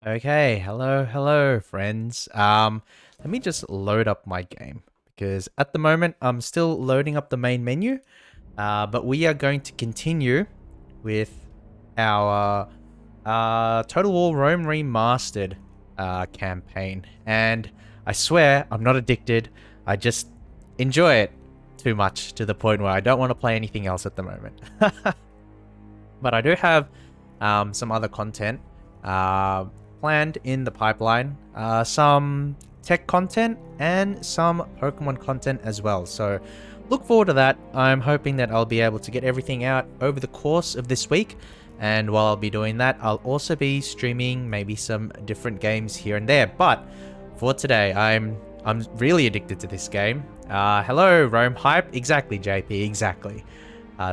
Okay, hello, friends. Let me just load up my game because at the moment I'm still loading up the main menu. But we are going to continue with our Total War Rome Remastered campaign, and I swear I'm not addicted. I just enjoy it too much to the point where I don't want to play anything else at the moment. But I do have some other content planned in the pipeline, some tech content and some Pokemon content as well. So look forward to that. I'm hoping that I'll be able to get everything out over the course of this week. And while I'll be doing that, I'll also be streaming maybe some different games here and there. But for today, I'm really addicted to this game. Hello, Rome Hype. Exactly, JP. Exactly.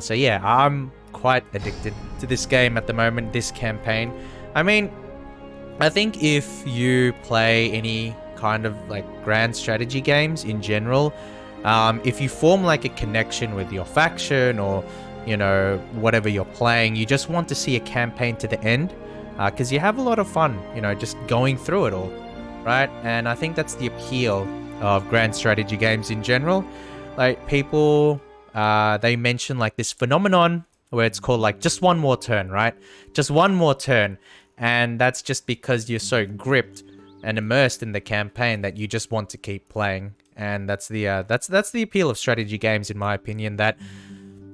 So yeah, I'm quite addicted to this game at the moment, this campaign. I mean, I think if you play any kind of like grand strategy games in general, if you form like a connection with your faction or, you know, whatever you're playing, you just want to see a campaign to the end because you have a lot of fun, you know, just going through it all, right? And I think that's the appeal of grand strategy games in general. Like people, they mention like this phenomenon where it's called like just one more turn, right? Just one more turn. And that's just because you're so gripped and immersed in the campaign that you just want to keep playing. And that's the appeal of strategy games, in my opinion, that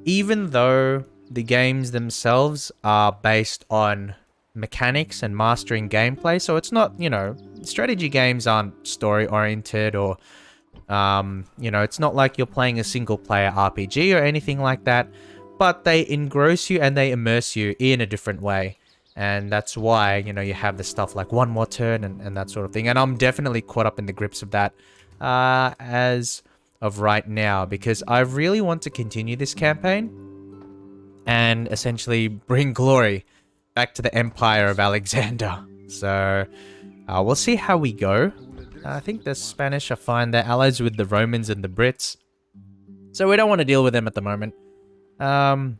even though the games themselves are based on mechanics and mastering gameplay, so it's not, you know, strategy games aren't story oriented or you know, it's not like you're playing a single player RPG or anything like that, but they engross you and they immerse you in a different way. And that's why, you know, you have the stuff like one more turn and that sort of thing. And I'm definitely caught up in the grips of that as of right now, because I really want to continue this campaign and essentially bring glory back to the Empire of Alexander. So we'll see how we go. I think the Spanish are fine. They're allies with the Romans and the Brits, so we don't want to deal with them at the moment. Alright,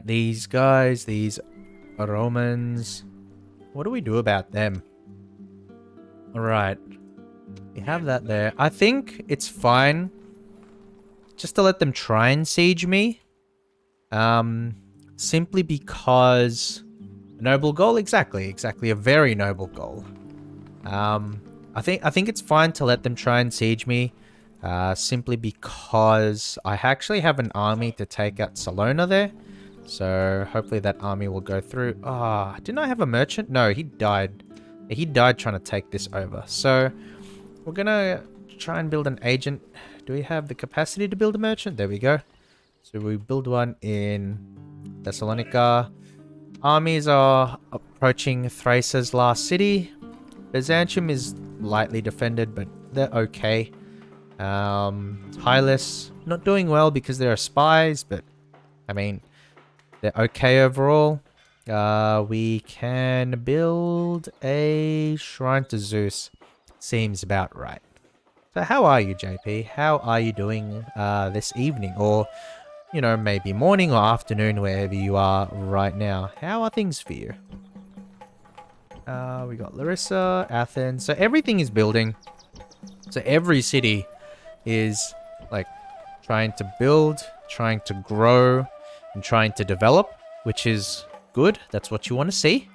these guys, these Romans. What do we do about them? Alright. We have that there. I think it's fine just to let them try and siege me. Simply because a noble goal, exactly, a very noble goal. I think it's fine to let them try and siege me, simply because I actually have an army to take out Salona there. So hopefully that army will go through. Didn't I have a merchant? No, he died. He died trying to take this over. So we're gonna try and build an agent. Do we have the capacity to build a merchant? There we go. So we build one in Thessalonica. Armies are approaching Thrace's last city. Byzantium is lightly defended, but they're okay. Hylas, not doing well because there are spies, but I mean, they're okay overall. We can build a shrine to Zeus. Seems about right. So how are you, JP? How are you doing this evening? Or, you know, maybe morning or afternoon, wherever you are right now. How are things for you? We got Larissa, Athens. So everything is building. So every city is like trying to build, trying to grow, and trying to develop, which is good. That's what you want to see.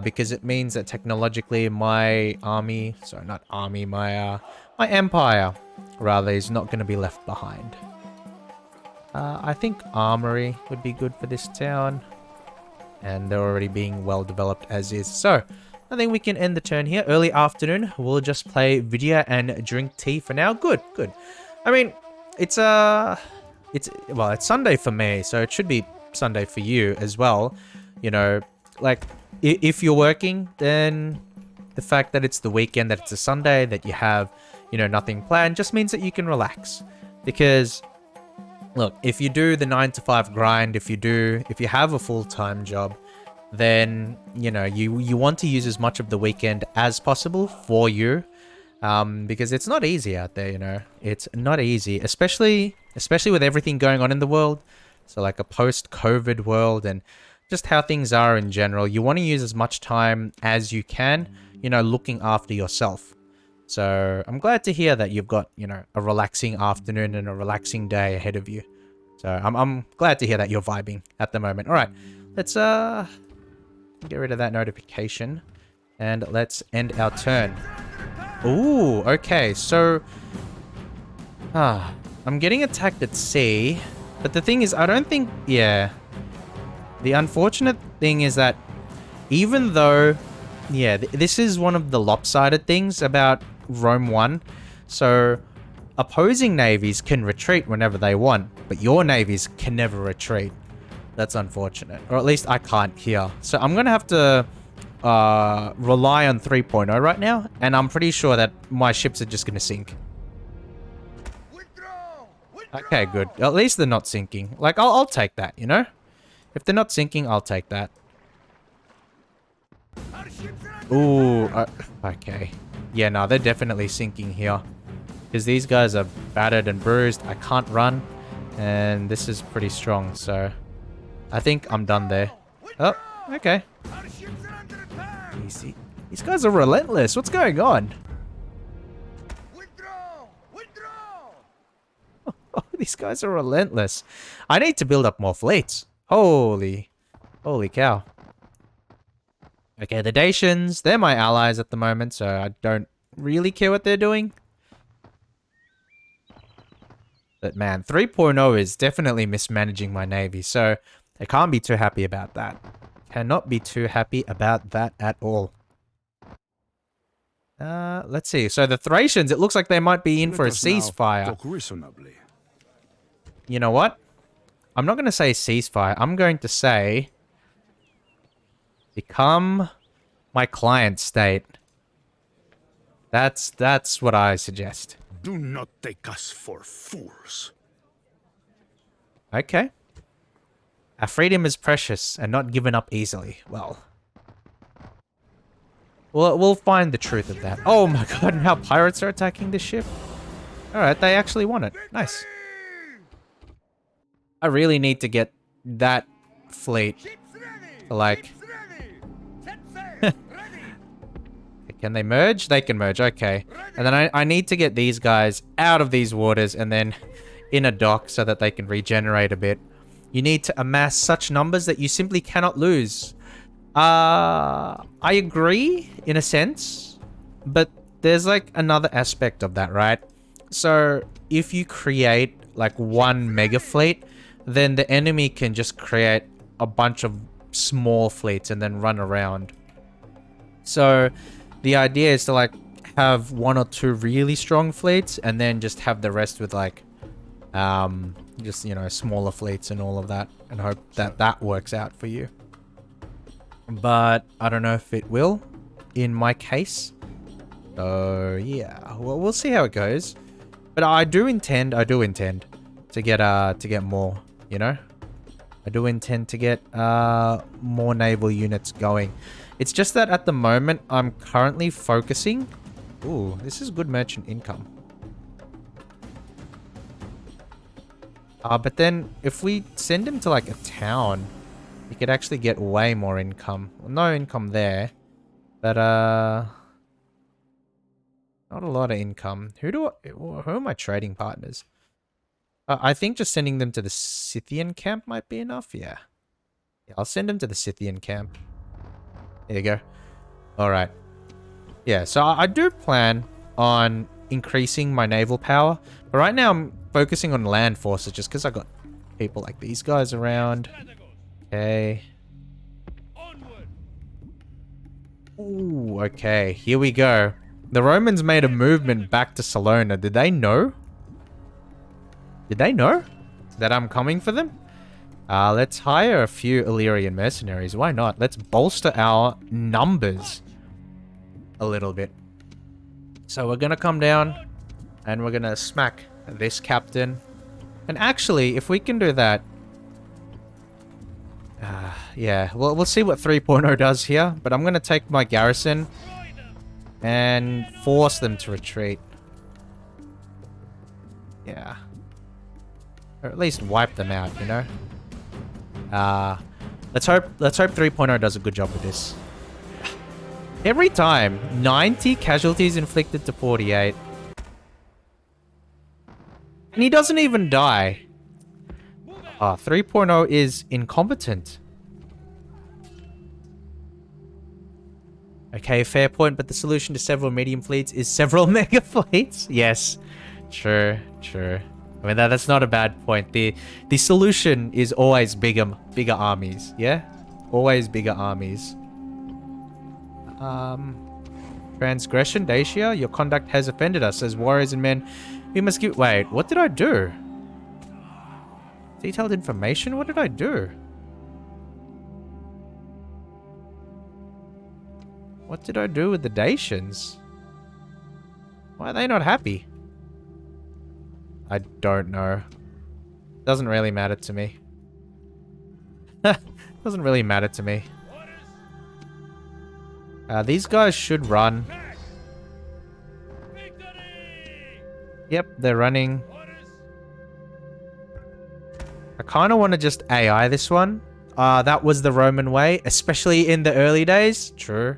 Because it means that technologically my army, sorry, not army, my empire, rather, is not going to be left behind. I think armory would be good for this town. And they're already being well developed as is. So, I think we can end the turn here. Early afternoon, we'll just play video and drink tea for now. Good. I mean, it's Sunday for me, so it should be Sunday for you as well. You know, like, if you're working, then the fact that it's the weekend, that it's a Sunday, that you have, you know, nothing planned, just means that you can relax. Because look, if you do the 9 to 5 grind, if you have a full-time job, then, you know, you want to use as much of the weekend as possible for you, because it's not easy out there, you know. It's not easy, especially with everything going on in the world. So like a post-COVID world, and just how things are in general. You want to use as much time as you can, you know, looking after yourself. So I'm glad to hear that you've got, you know, a relaxing afternoon and a relaxing day ahead of you. So I'm glad to hear that you're vibing at the moment. All right, let's get rid of that notification and let's end our turn. Ooh, okay. So I'm getting attacked at sea, but the thing is, I don't think, yeah. The unfortunate thing is that even though, yeah, this is one of the lopsided things about Rome 1. So opposing navies can retreat whenever they want, but your navies can never retreat. That's unfortunate. Or at least I can't here. So I'm going to have to rely on 3.0 right now, and I'm pretty sure that my ships are just going to sink. Okay, good. At least they're not sinking. Like, I'll take that, you know? If they're not sinking, I'll take that. Ooh, okay. Yeah, no, they're definitely sinking here. Because these guys are battered and bruised. I can't run. And this is pretty strong, so... I think I'm done there. Oh, okay. Easy. These guys are relentless. What's going on? Oh, these guys are relentless. I need to build up more fleets. Holy cow. Okay, the Dacians, they're my allies at the moment, so I don't really care what they're doing. But man, 3.0 is definitely mismanaging my navy, so I can't be too happy about that. Cannot be too happy about that at all. Let's see. So the Thracians, it looks like they might be in for a ceasefire. You know what? I'm not going to say ceasefire. I'm going to say... become my client state. That's what I suggest. Do not take us for fools. Okay. Our freedom is precious and not given up easily. Well, we'll find the truth of that. Oh my god, and how pirates are attacking this ship. Alright, they actually won it. Nice. I really need to get that fleet to, like... Can they merge? They can merge, okay. And then I need to get these guys out of these waters and then in a dock so that they can regenerate a bit. You need to amass such numbers that you simply cannot lose. I agree in a sense, but there's like another aspect of that, right? So if you create like one mega fleet, then the enemy can just create a bunch of small fleets and then run around. So the idea is to like have one or two really strong fleets and then just have the rest with like just, you know, smaller fleets and all of that, and hope that that works out for you. But I don't know if it will in my case. So yeah, well, we'll see how it goes. But I do intend to get more, you know? I do intend to get more naval units going. It's just that at the moment I'm currently focusing. Ooh, this is good merchant income. But then if we send him to like a town, we could actually get way more income. Well, no income there, but not a lot of income. Who are my trading partners? I think just sending them to the Scythian camp might be enough. Yeah, I'll send them to the Scythian camp. There you go. All right. Yeah, so I do plan on increasing my naval power, but right now I'm focusing on land forces just because I got people like these guys around. Okay. Ooh, okay. Here we go. The Romans made a movement back to Salona. Did they know? Did they know that I'm coming for them? Let's hire a few Illyrian mercenaries. Why not? Let's bolster our numbers a little bit. So we're going to come down and we're going to smack this captain. And actually, if we can do that... yeah, well, we'll see what 3.0 does here. But I'm going to take my garrison and force them to retreat. Yeah. Or at least wipe them out, you know? Let's hope 3.0 does a good job with this. Every time, 90 casualties inflicted to 48. And he doesn't even die. 3.0 is incompetent. Okay, fair point, but the solution to several medium fleets is several mega fleets. Yes, true. I mean, that's not a bad point. The solution is always bigger armies, yeah? Always bigger armies. Transgression, Dacia, your conduct has offended us. As warriors and men, we must give... Wait, what did I do? Detailed information? What did I do? What did I do with the Dacians? Why are they not happy? I don't know. Doesn't really matter to me. Doesn't really matter to me. These guys should run. Yep, they're running. I kind of want to just AI this one. That was the Roman way, especially in the early days. True.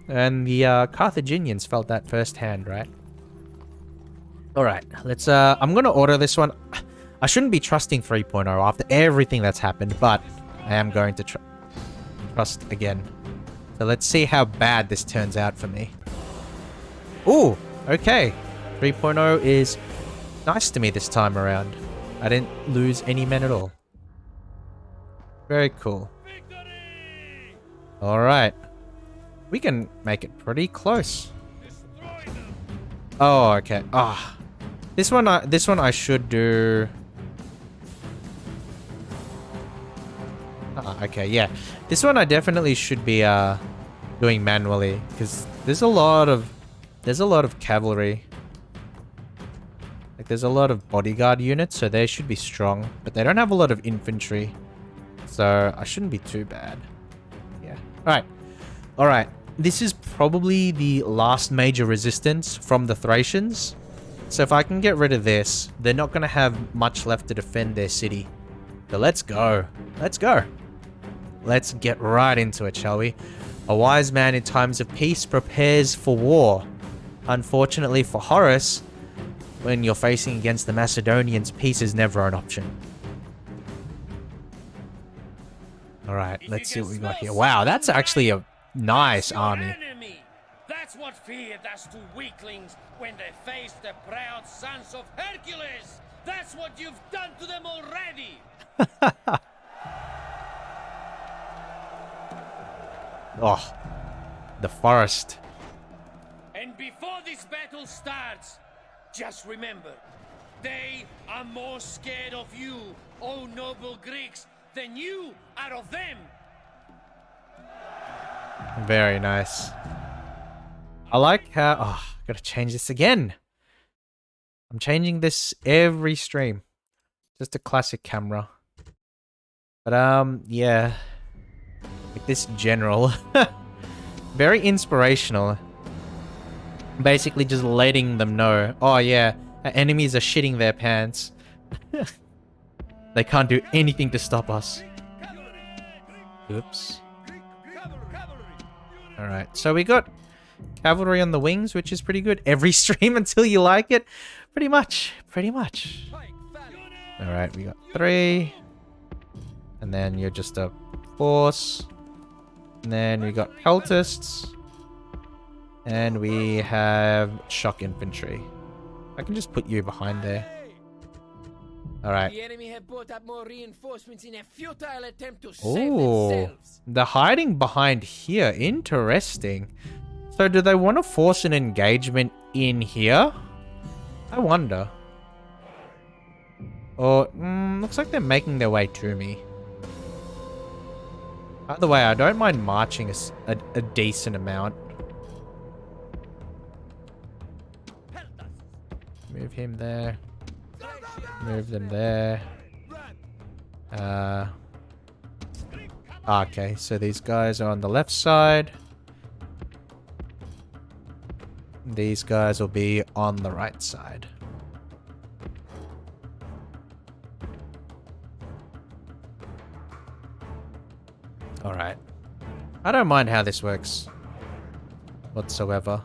And the Carthaginians felt that firsthand, right? Alright, let's... I'm going to order this one. I shouldn't be trusting 3.0 after everything that's happened, but I am going to trust again. So let's see how bad this turns out for me. Ooh, okay. 3.0 is nice to me this time around. I didn't lose any men at all. Very cool. Alright. We can make it pretty close. Oh, okay. This one I should do... okay, yeah. This one I definitely should be doing manually because there's a lot of cavalry. Like there's a lot of bodyguard units, so they should be strong, but they don't have a lot of infantry. So I shouldn't be too bad. Yeah. All right. This is probably the last major resistance from the Thracians. So if I can get rid of this, they're not going to have much left to defend their city. So let's go. Let's go. Let's get right into it, shall we? A wise man in times of peace prepares for war. Unfortunately for Horus, when you're facing against the Macedonians, peace is never an option. Alright, let's see what we got here. Wow, that's actually a nice army. That's what fear does to weaklings when they face the proud sons of Hercules. That's what you've done to them already. Oh, the forest. And before this battle starts, just remember, they are more scared of you, O noble Greeks, than you are of them. Very nice. I like how... Oh, gotta change this again. I'm changing this every stream. Just a classic camera. But, yeah. Like this general. Very inspirational. Basically just letting them know, oh yeah, our enemies are shitting their pants. They can't do anything to stop us. Oops. Alright, so we got cavalry on the wings, which is pretty good. Every stream until you like it. Pretty much. Alright, we got 3. And then you're just a force. And then we got cultists. And we have shock infantry. I can just put you behind there. Alright. The enemy have brought up more reinforcements in a futile attempt to Ooh, save themselves. they're hiding behind here. Interesting. So do they want to force an engagement in here? I wonder. Or, looks like they're making their way to me. Either way, I don't mind marching a decent amount. Move him there. Move them there. Okay, so these guys are on the left side. These guys will be on the right side. Alright. I don't mind how this works whatsoever.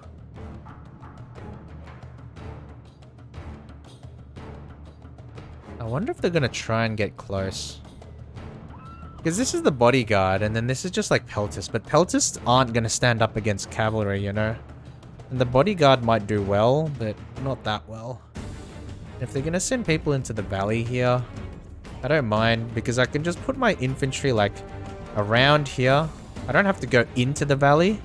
I wonder if they're gonna try and get close. Because this is the bodyguard, and then this is just like peltists. But peltists aren't gonna stand up against cavalry, you know? And the bodyguard might do well, but not that well. If they're gonna send people into the valley here, I don't mind, because I can just put my infantry like around here. I don't have to go into the valley.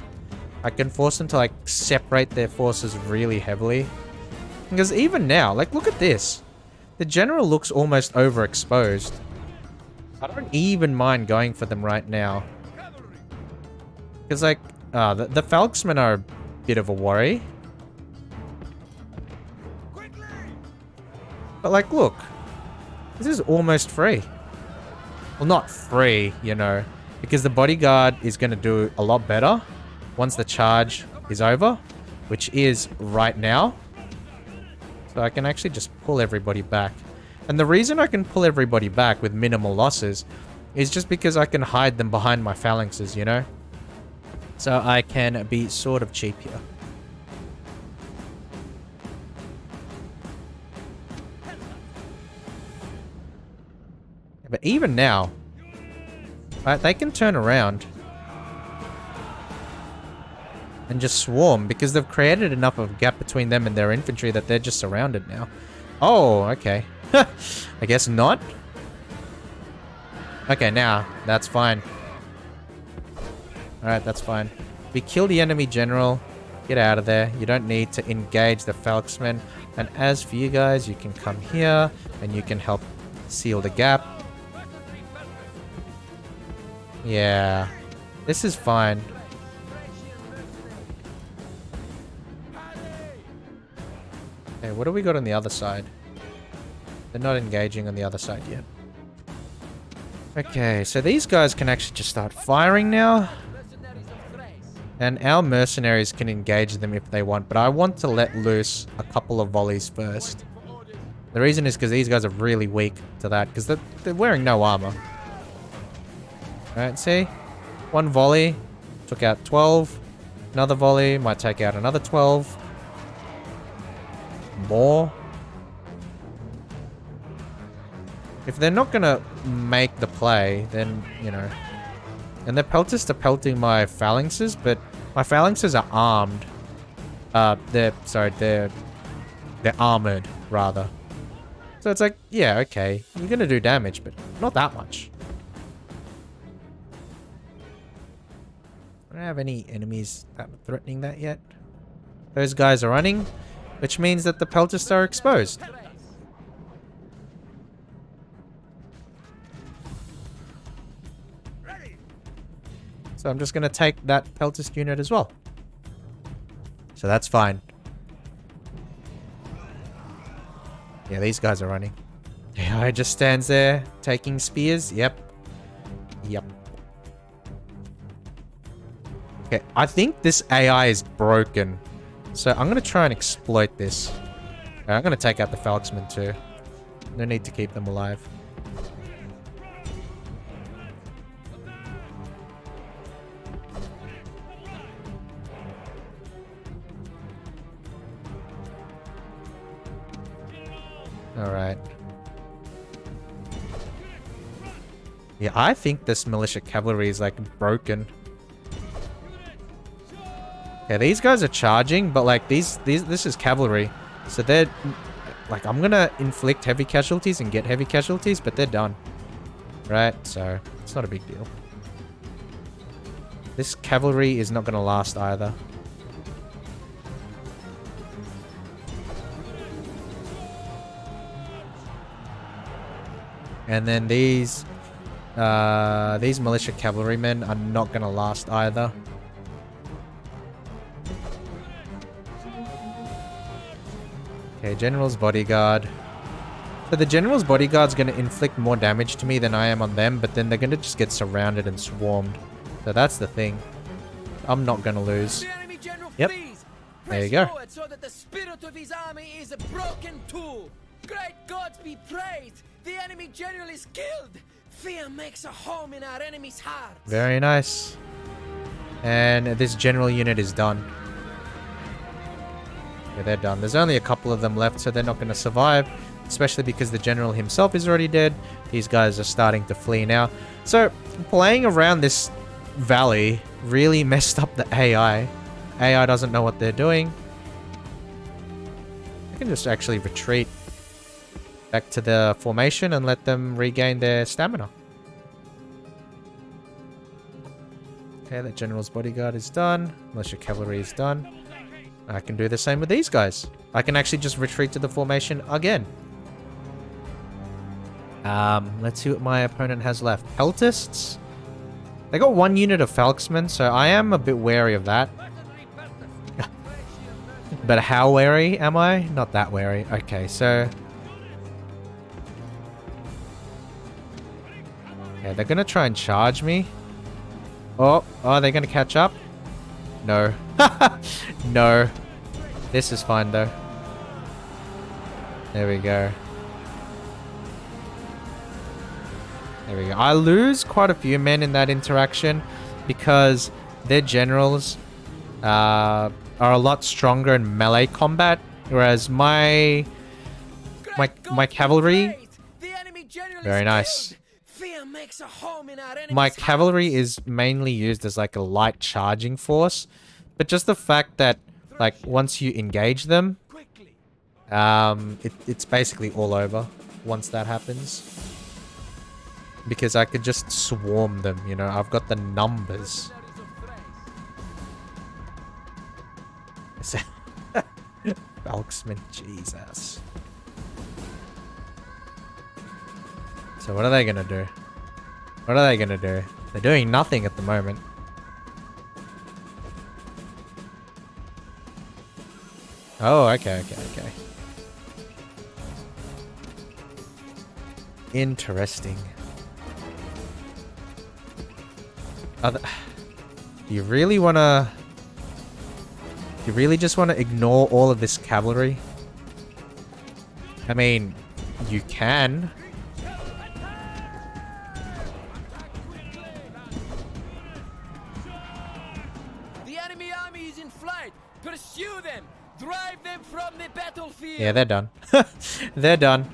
I can force them to like separate their forces really heavily. Because even now, like look at this. The general looks almost overexposed. I don't even mind going for them right now. Because like, the Falksmen are a bit of a worry. But like, look. This is almost free. Well, not free, you know. Because the bodyguard is going to do a lot better once the charge is over. Which is right now. So I can actually just pull everybody back. And the reason I can pull everybody back with minimal losses is just because I can hide them behind my phalanxes, you know? So I can be sort of cheap here. But even now, right, they can turn around and just swarm because they've created enough of a gap between them and their infantry that they're just surrounded now. Oh, okay. I guess not. Okay, now that's fine. Alright, that's fine. We kill the enemy general. Get out of there. You don't need to engage the Falksmen. And as for you guys, you can come here and you can help seal the gap. Yeah. This is fine. Okay, what do we got on the other side? They're not engaging on the other side yet. Okay, so these guys can actually just start firing now. And our mercenaries can engage them if they want, but I want to let loose a couple of volleys first. The reason is because these guys are really weak to that, because they're wearing no armor. Alright, see? One volley took out 12. Another volley might take out another 12. More. If they're not gonna make the play, then, you know. And the peltists are pelting my phalanxes, but my phalanxes are armed. They're armored, rather. So it's like, yeah, okay. You're gonna do damage, but not that much. I don't have any enemies that are threatening that yet. Those guys are running, which means that the peltists are exposed. So I'm just going to take that peltist unit as well. So that's fine. Yeah, these guys are running. Yeah, I just stands there taking spears. Yep. Yep. Okay, I think this AI is broken. So I'm going to try and exploit this. I'm going to take out the Falksmen too. No need to keep them alive. Alright. Yeah, I think this militia cavalry is like broken. Yeah, these guys are charging, but like this is cavalry. So they're like, I'm gonna inflict heavy casualties and get heavy casualties, but they're done. Right? So it's not a big deal. This cavalry is not gonna last either. And then these militia cavalrymen are not gonna last either. Okay, General's Bodyguard. So the General's Bodyguard's gonna inflict more damage to me than I am on them, but then they're gonna just get surrounded and swarmed. So that's the thing. I'm not gonna lose. Yep. There you go. So that the spirit of his army is broken too. Great gods be praised! The enemy general is killed! Fear makes a home in our enemies' hearts. Very nice. And this general unit is done. Yeah, they're done. There's only a couple of them left, so they're not going to survive. Especially because the general himself is already dead. These guys are starting to flee now. So, playing around this valley really messed up the AI. AI doesn't know what they're doing. I can just actually retreat back to the formation and let them regain their stamina. Okay, that general's bodyguard is done. Militia cavalry is done. I can do the same with these guys. I can actually just retreat to the formation again. Let's see what my opponent has left. Peltists? They got one unit of Falksmen, so I am a bit wary of that. But how wary am I? Not that wary. Okay, so... yeah, they're gonna try and charge me. Oh, are they gonna catch up? No. No. This is fine, though. There we go. There we go. I lose quite a few men in that interaction because their generals are a lot stronger in melee combat, whereas my cavalry... very nice. My cavalry is mainly used as like a light charging force, but just the fact that like once you engage them, it's basically all over once that happens. Because I could just swarm them, you know, I've got the numbers. Falksman, Jesus. So what are they gonna do? What are they gonna do? They're doing nothing at the moment. Oh, okay. Interesting. You really wanna... you really just wanna ignore all of this cavalry? I mean, you can. The enemy army is in flight. Pursue them. Drive them from the battlefield. Yeah, they're done. They're done.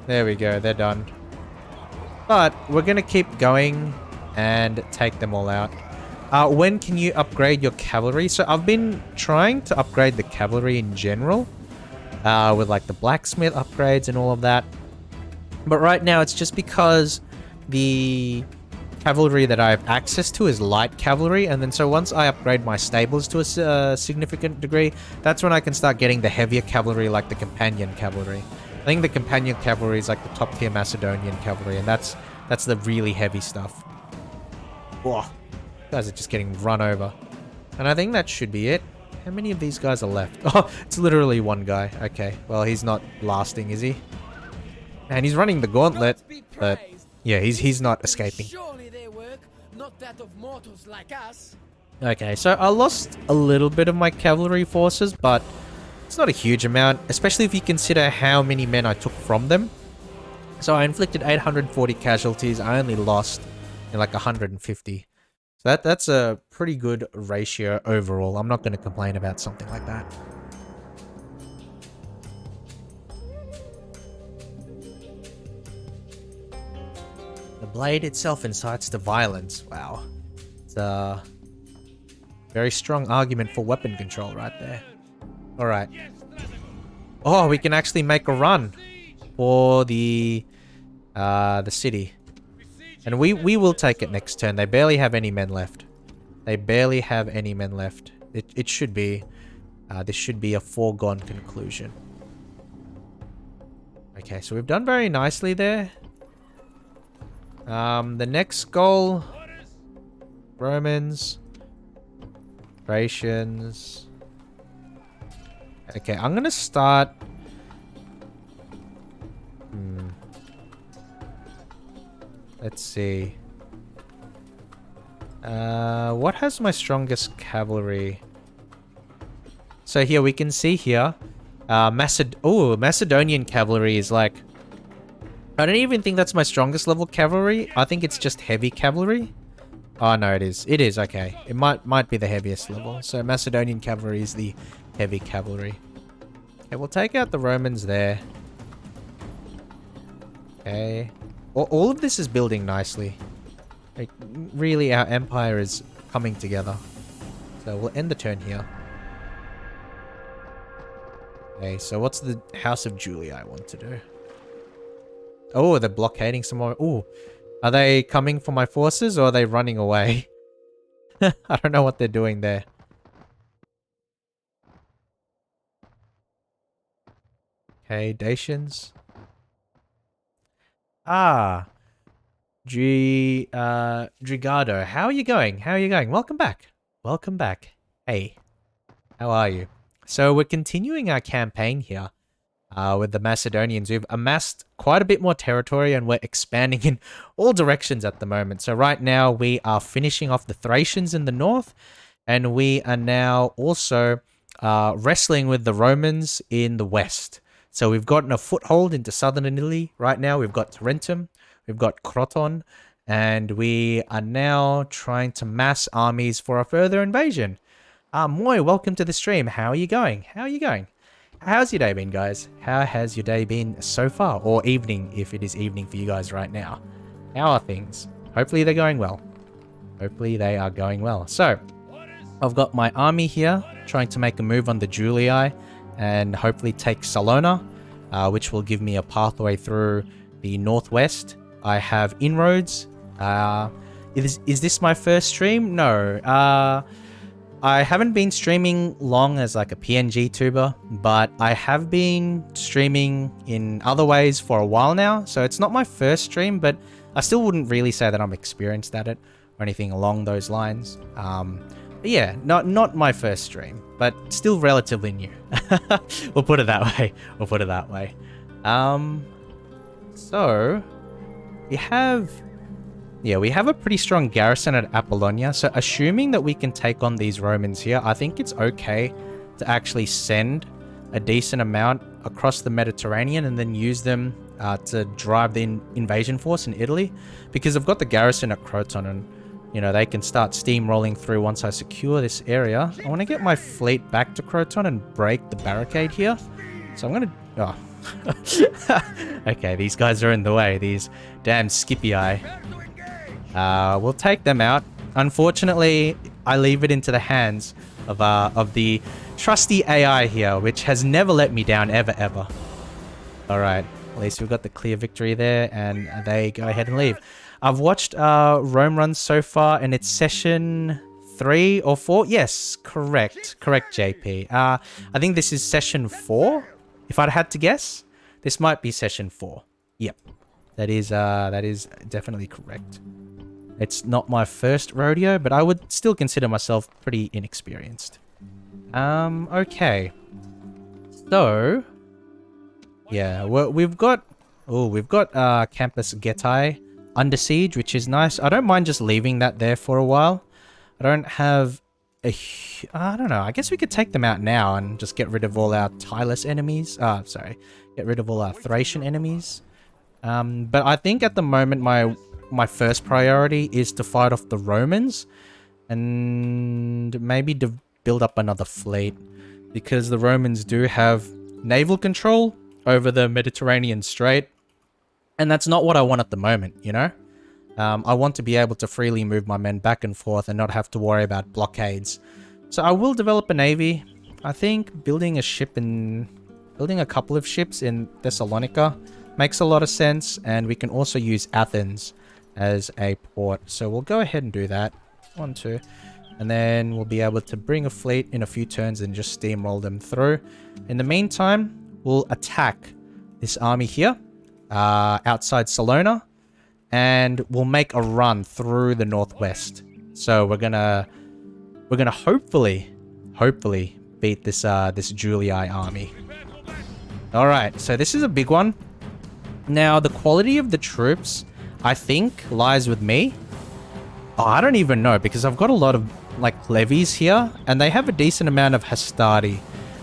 There we go, they're done. But we're gonna keep going and take them all out. When can you upgrade your cavalry? So I've been trying to upgrade the cavalry in general, with like the blacksmith upgrades and all of that. But right now it's just because the cavalry that I have access to is light cavalry, and then so once I upgrade my stables to a significant degree, that's when I can start getting the heavier cavalry like the companion cavalry. I think the companion cavalry is like the top tier Macedonian cavalry, and that's the really heavy stuff. Whoa. Guys are just getting run over. And I think that should be it. How many of these guys are left? Oh, it's literally one guy. Okay, well, he's not lasting, is he? And he's running the gauntlet, but yeah, he's not escaping. Surely they work, not that of mortals like us. Okay, so I lost a little bit of my cavalry forces, but it's not a huge amount, especially if you consider how many men I took from them. So I inflicted 840 casualties. I only lost like 150. So that's a pretty good ratio overall. I'm not going to complain about something like that. The blade itself incites to violence. Wow. It's a very strong argument for weapon control right there. Alright. Oh, we can actually make a run for the city. And we will take it next turn. They barely have any men left. They barely have any men left. It should be. This should be a foregone conclusion. Okay, so we've done very nicely there. The next goal. Romans. Thracians. Okay, I'm gonna start... Let's see. What has my strongest cavalry? So here, we can see here, Macedonian cavalry is like... I don't even think that's my strongest level cavalry. I think it's just heavy cavalry. Oh, no, it is. It is, okay. It might be the heaviest level. So Macedonian cavalry is the heavy cavalry. Okay, we'll take out the Romans there. Okay. All of this is building nicely. Like, really, our empire is coming together. So we'll end the turn here. Okay, so what's the House of Julia I want to do? Oh, they're blockading some more. Oh, are they coming for my forces or are they running away? I don't know what they're doing there. Okay, Dacians. Ah. Drigado. How are you going? How are you going? Welcome back. Welcome back. Hey. How are you? So we're continuing our campaign here. With the Macedonians. We've amassed quite a bit more territory and we're expanding in all directions at the moment. So right now we are finishing off the Thracians in the north and we are now also wrestling with the Romans in the west. So we've gotten a foothold into southern Italy. Right now we've got Tarentum, we've got Croton, and we are now trying to mass armies for a further invasion. Moy, welcome to the stream. How are you going? How are you going? How's your day been, guys? How has your day been so far? Or evening, if it is evening for you guys right now. How are things? Hopefully they're going well. Hopefully they are going well. So, I've got my army here, trying to make a move on the Julii, and hopefully take Salona, which will give me a pathway through the northwest. I have inroads. Is this my first stream? No. I haven't been streaming long as like a PNG tuber, but I have been streaming in other ways for a while now. So it's not my first stream, but I still wouldn't really say that I'm experienced at it or anything along those lines. But yeah, not my first stream, but still relatively new. We'll put it that way. We'll put it that way. So we have... Yeah, we have a pretty strong garrison at Apollonia, so assuming that we can take on these Romans here, I think it's okay to actually send a decent amount across the Mediterranean and then use them to drive the invasion force in Italy, because I've got the garrison at Croton and, you know, they can start steamrolling through once I secure this area. I want to get my fleet back to Croton and break the barricade here, so I'm going to... Oh. Okay, these guys are in the way, these damn Scipii. We'll take them out. Unfortunately, I leave it into the hands of the trusty AI here, which has never let me down ever. Alright, at least we've got the clear victory there, and they go ahead and leave. I've watched Rome runs so far, and it's session 3 or 4. Yes, correct, JP. I think this is session 4, if I'd had to guess. This might be session 4. Yep, that is definitely correct. It's not my first rodeo, but I would still consider myself pretty inexperienced. Okay. So, yeah, we've got Campus Getae under siege, which is nice. I don't mind just leaving that there for a while. I don't have I don't know. I guess we could take them out now and just get rid of all our Tylus enemies. Sorry. Get rid of all our Thracian enemies. But I think at the moment my first priority is to fight off the Romans and maybe to build up another fleet, because the Romans do have naval control over the Mediterranean Strait, and that's not what I want at the moment, you know? I want to be able to freely move my men back and forth and not have to worry about blockades. So I will develop a navy. I think building a couple of ships in Thessalonica makes a lot of sense, and we can also use Athens as a port. So we'll go ahead and do that. 1, 2. And then we'll be able to bring a fleet in a few turns and just steamroll them through. In the meantime, we'll attack this army here outside Salona, and we'll make a run through the northwest. So we're gonna hopefully beat this Julii army. All right, so this is a big one. Now the quality of the troops, I think, lies with me. Oh, I don't even know, because I've got a lot of like levies here, and they have a decent amount of Hastati,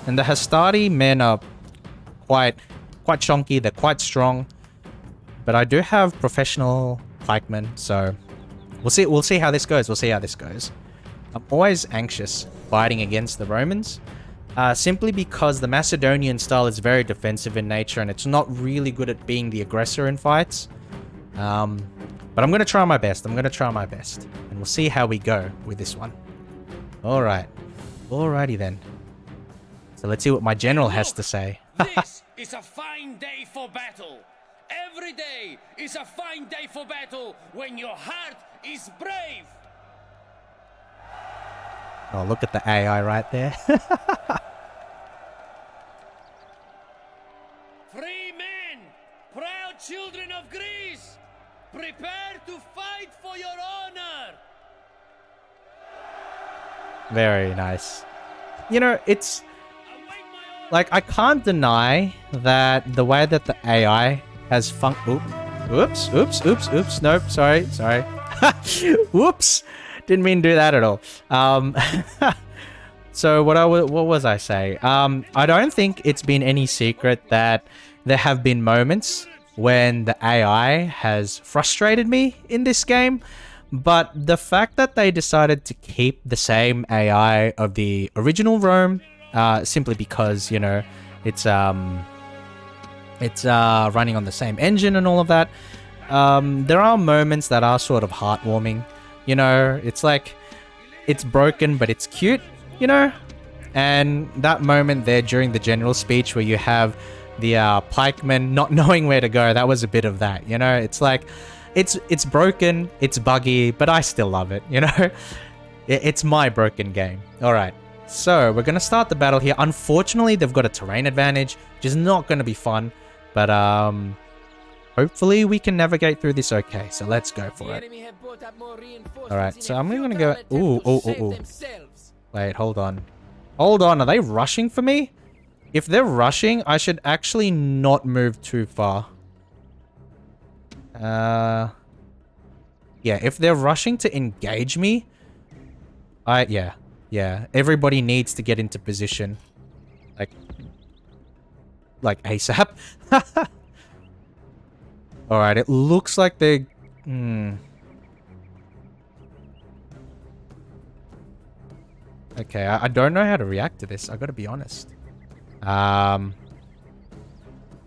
and the Hastati men are quite chunky. They're quite strong. But I do have professional pikemen, so we'll see how this goes. We'll see how this goes. I'm always anxious fighting against the Romans, simply because the Macedonian style is very defensive in nature, and it's not really good at being the aggressor in fights. But I'm going to try my best. I'm going to try my best. And we'll see how we go with this one. Alright. Alrighty then. So let's see what my general has to say. This is a fine day for battle. Every day is a fine day for battle when your heart is brave. Oh, look at the AI right there. Free men, proud children of Greece, prepare to fight for your honor. Very nice. You know, it's like, I can't deny that the way that the AI has oops, nope, sorry. Whoops, didn't mean to do that at all. So what was I say? I don't think it's been any secret that there have been moments when the AI has frustrated me in this game, but the fact that they decided to keep the same AI of the original Rome, simply because, you know, it's running on the same engine and all of that. There are moments that are sort of heartwarming. You know, it's like, it's broken, but it's cute, you know? And that moment there during the general speech where you have the pikemen not knowing where to go, that was a bit of that, you know? It's like, it's broken, it's buggy, but I still love it, you know? It's my broken game. All right. So we're going to start the battle here. Unfortunately, they've got a terrain advantage, which is not going to be fun. But hopefully we can navigate through this okay. So let's go for it. Alright, so I'm going to go... Ooh. Wait, hold on. Hold on, are they rushing for me? If they're rushing, I should actually not move too far. Yeah, if they're rushing to engage me... Yeah, everybody needs to get into position. Like ASAP. Alright, it looks like they're... Okay, I don't know how to react to this. I gotta be honest.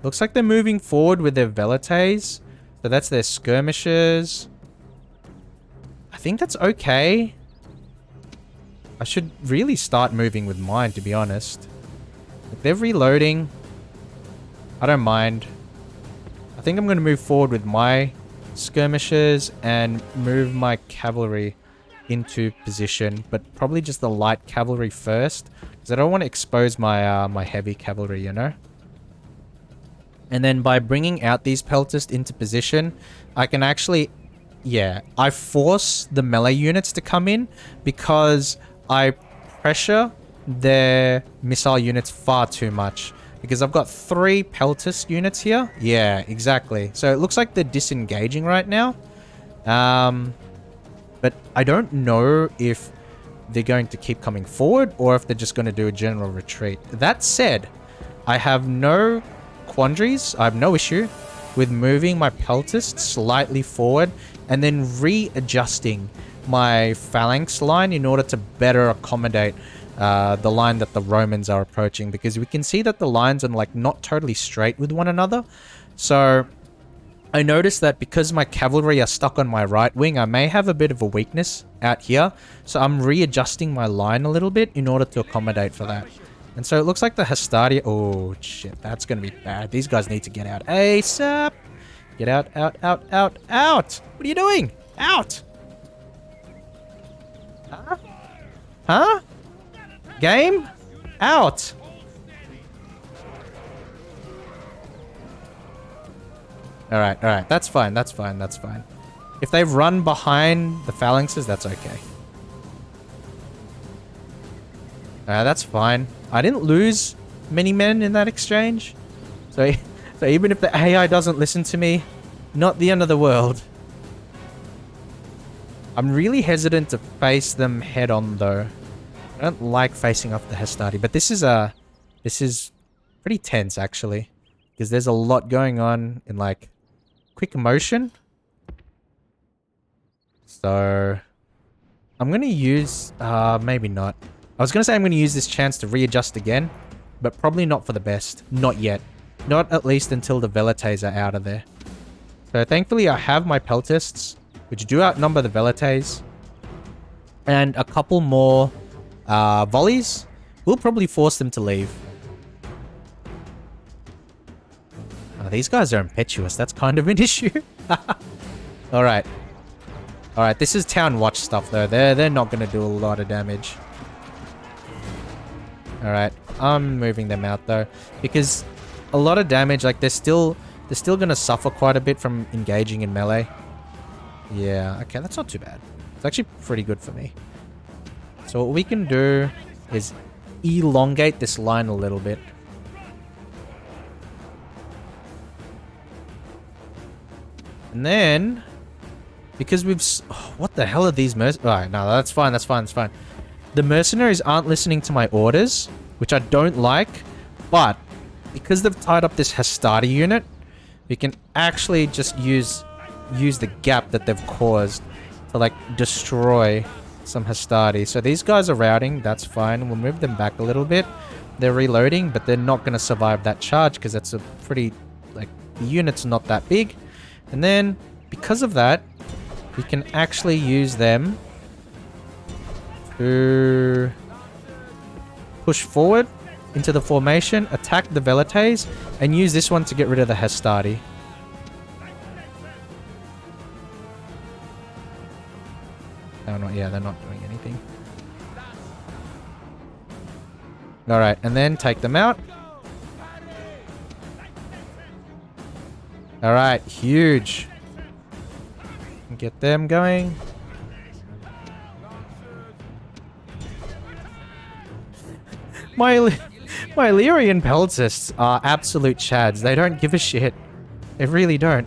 Looks like they're moving forward with their velites. So that's their skirmishers. I think that's okay. I should really start moving with mine, to be honest. If they're reloading, I don't mind. I think I'm going to move forward with my skirmishers and move my cavalry into position, but probably just the light cavalry first, because I don't want to expose my my heavy cavalry, you know? And then by bringing out these peltasts into position, I can actually... Yeah, I force the melee units to come in because I pressure their missile units far too much. Because I've got 3 peltast units here. Yeah, exactly. So it looks like they're disengaging right now. But I don't know if they're going to keep coming forward or if they're just going to do a general retreat. That said, I have no quandaries. I have no issue with moving my peltasts slightly forward and then readjusting my phalanx line in order to better accommodate the line that the Romans are approaching, because we can see that the lines are like not totally straight with one another. So I noticed that because my cavalry are stuck on my right wing, I may have a bit of a weakness out here. So I'm readjusting my line a little bit in order to accommodate for that. And so it looks like the Hastati... Oh, shit. That's going to be bad. These guys need to get out ASAP. Get out, out, out, out, out. What are you doing? Out. Huh? Huh? Game? Out. Alright, alright. That's fine, that's fine, that's fine. If they run behind the phalanxes, that's okay. That's fine. I didn't lose many men in that exchange. So even if the AI doesn't listen to me, not the end of the world. I'm really hesitant to face them head on though. I don't like facing off the Hastati, but this is pretty tense actually. because there's a lot going on in like quick motion. So I'm going to use, maybe not. I was going to say I'm going to use this chance to readjust again, but probably not for the best. Not yet. Not at least until the Velites are out of there. So thankfully I have my Peltists, which do outnumber the Velites. And a couple more volleys will probably force them to leave. Oh, these guys are impetuous. That's kind of an issue. Alright. Alright, this is town watch stuff though. They're not going to do a lot of damage. Alright, I'm moving them out though. Because a lot of damage, like they're still going to suffer quite a bit from engaging in melee. Yeah, okay, that's not too bad. It's actually pretty good for me. So what we can do is elongate this line a little bit. And then, because we've... Oh, what the hell are these mercenaries? Alright, no, that's fine, that's fine, that's fine. The mercenaries aren't listening to my orders, which I don't like, but because they've tied up this Hastati unit, we can actually just use the gap that they've caused to, like, destroy some Hastati. So these guys are routing, that's fine. We'll move them back a little bit. They're reloading, but they're not going to survive that charge because that's a pretty... Like, the unit's not that big. And then, because of that, we can actually use them to push forward into the formation, attack the Velites, and use this one to get rid of the Hastati. Yeah, they're not doing anything. Alright, and then take them out. Alright, huge. Get them going. My Illyrian Peltists are absolute chads. They don't give a shit. They really don't.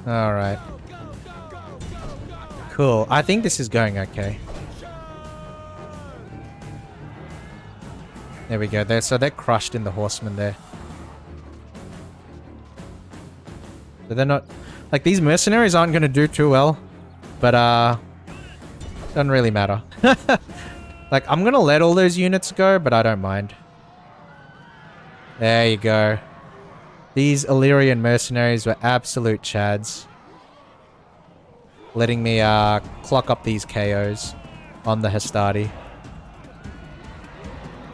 Alright. Cool. I think this is going okay. There we go. So they're crushed in the horsemen there. So they're not... Like, these mercenaries aren't going to do too well. But, doesn't really matter. Like, I'm going to let all those units go, but I don't mind. There you go. These Illyrian mercenaries were absolute chads. Letting me, clock up these KOs on the Hastati.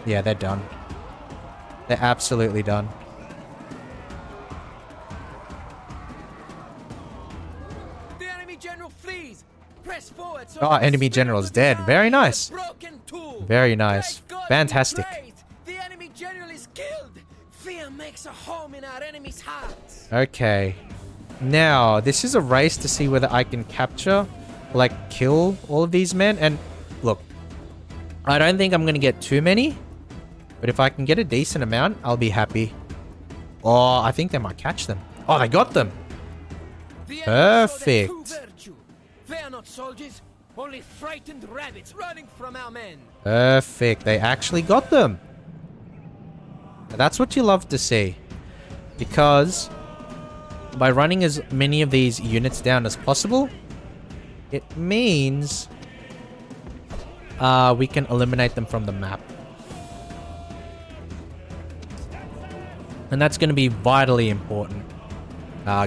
Yeah, they're done. They're absolutely done. The enemy general flees. Press forward. So Oh, enemy general is dead. Very nice. Very nice. Fantastic. The enemy general is killed. Fear makes a home in our enemy's hearts. Okay. Now, this is a race to see whether I can capture, like, kill all of these men. And, look, I don't think I'm going to get too many. But if I can get a decent amount, I'll be happy. Oh, I think they might catch them. Oh, they got them. Perfect. They are not soldiers, only frightened rabbits running from our men. Perfect. They actually got them. That's what you love to see. Because by running as many of these units down as possible, it means we can eliminate them from the map. And that's going to be vitally important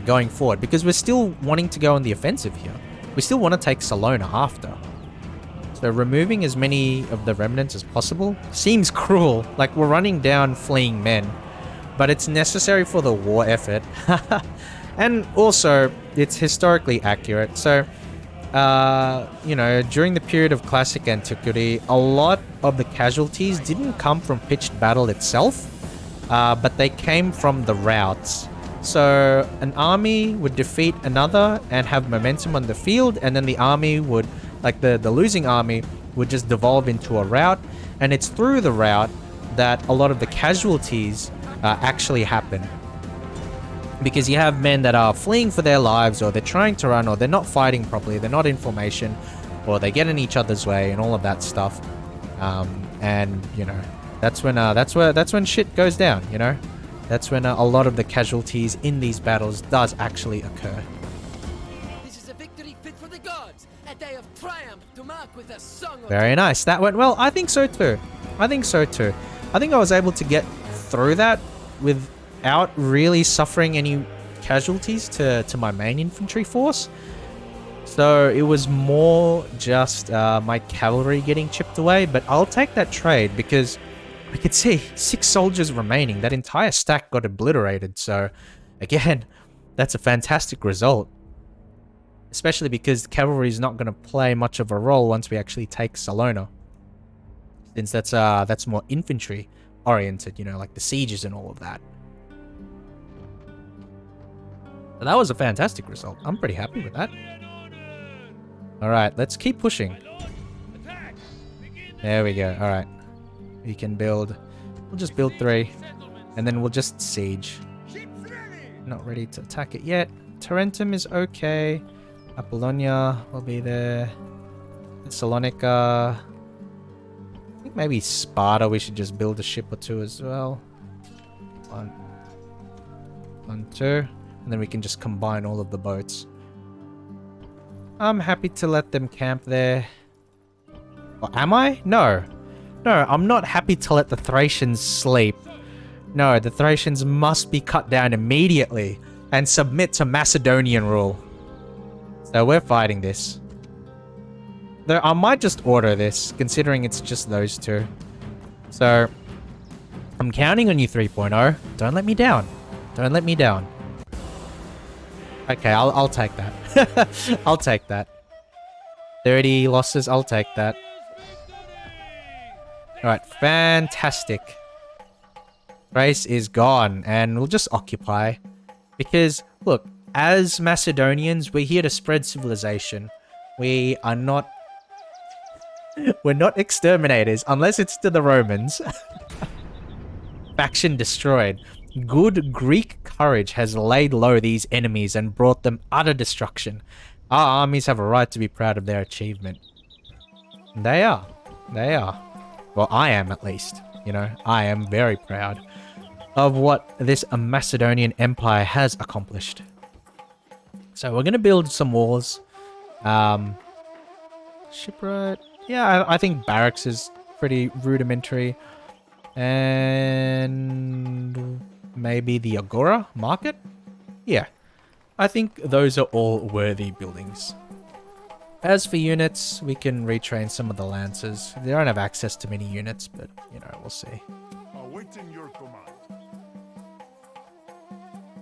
going forward, because we're still wanting to go on the offensive here. We still want to take Salona after. So removing as many of the remnants as possible seems cruel. Like, we're running down fleeing men, but it's necessary for the war effort. And also, it's historically accurate. So, you know, during the period of classic antiquity, a lot of the casualties didn't come from pitched battle itself, but they came from the routes. So an army would defeat another and have momentum on the field, and then the army would, like the losing army, would just devolve into a rout, and it's through the rout that a lot of the casualties actually happen. Because you have men that are fleeing for their lives, or they're trying to run, or they're not fighting properly, they're not in formation, or they get in each other's way, and all of that stuff. And you know, that's when shit goes down. You know, that's when a lot of the casualties in these battles does actually occur. This is a victory fit for the gods, a day of triumph to mark with a song or Very nice. That went well. I think so too. I think I was able to get through that without really suffering any casualties to my main infantry force. So it was more just my cavalry getting chipped away, but I'll take that trade because I could see 6 soldiers remaining. That entire stack got obliterated. So again, that's a fantastic result. Especially because cavalry is not going to play much of a role once we actually take Salona. Since that's more infantry oriented, you know, like the sieges and all of that. So that was a fantastic result. I'm pretty happy with that. Alright, let's keep pushing. There we go. Alright. We can build... We'll just build 3. And then we'll just siege. Not ready to attack it yet. Tarentum is okay. Apollonia will be there. Thessalonica. I think maybe Sparta we should just build a ship or 2 as well. 1, 2. And then we can just combine all of the boats. I'm happy to let them camp there. Or am I? No. No, I'm not happy to let the Thracians sleep. No, the Thracians must be cut down immediately and submit to Macedonian rule. So we're fighting this. Though I might just order this, considering it's just those 2. So, I'm counting on you 3.0. Don't let me down. Don't let me down. Okay, I'll take that. I'll take that. 30 losses, I'll take that. Alright, fantastic. Thrace is gone, and we'll just occupy. Because, look, as Macedonians, we're here to spread civilization. We are not... We're not exterminators, unless it's to the Romans. Faction destroyed. Good Greek courage has laid low these enemies and brought them utter destruction. Our armies have a right to be proud of their achievement. They are. They are. Well, I am at least. You know, I am very proud of what this Macedonian Empire has accomplished. So we're going to build some walls. Shipwright. Yeah, I think barracks is pretty rudimentary. And maybe the Agora market? Yeah. I think those are all worthy buildings. As for units, we can retrain some of the lancers. They don't have access to many units, but, you know, we'll see. Awaiting your command.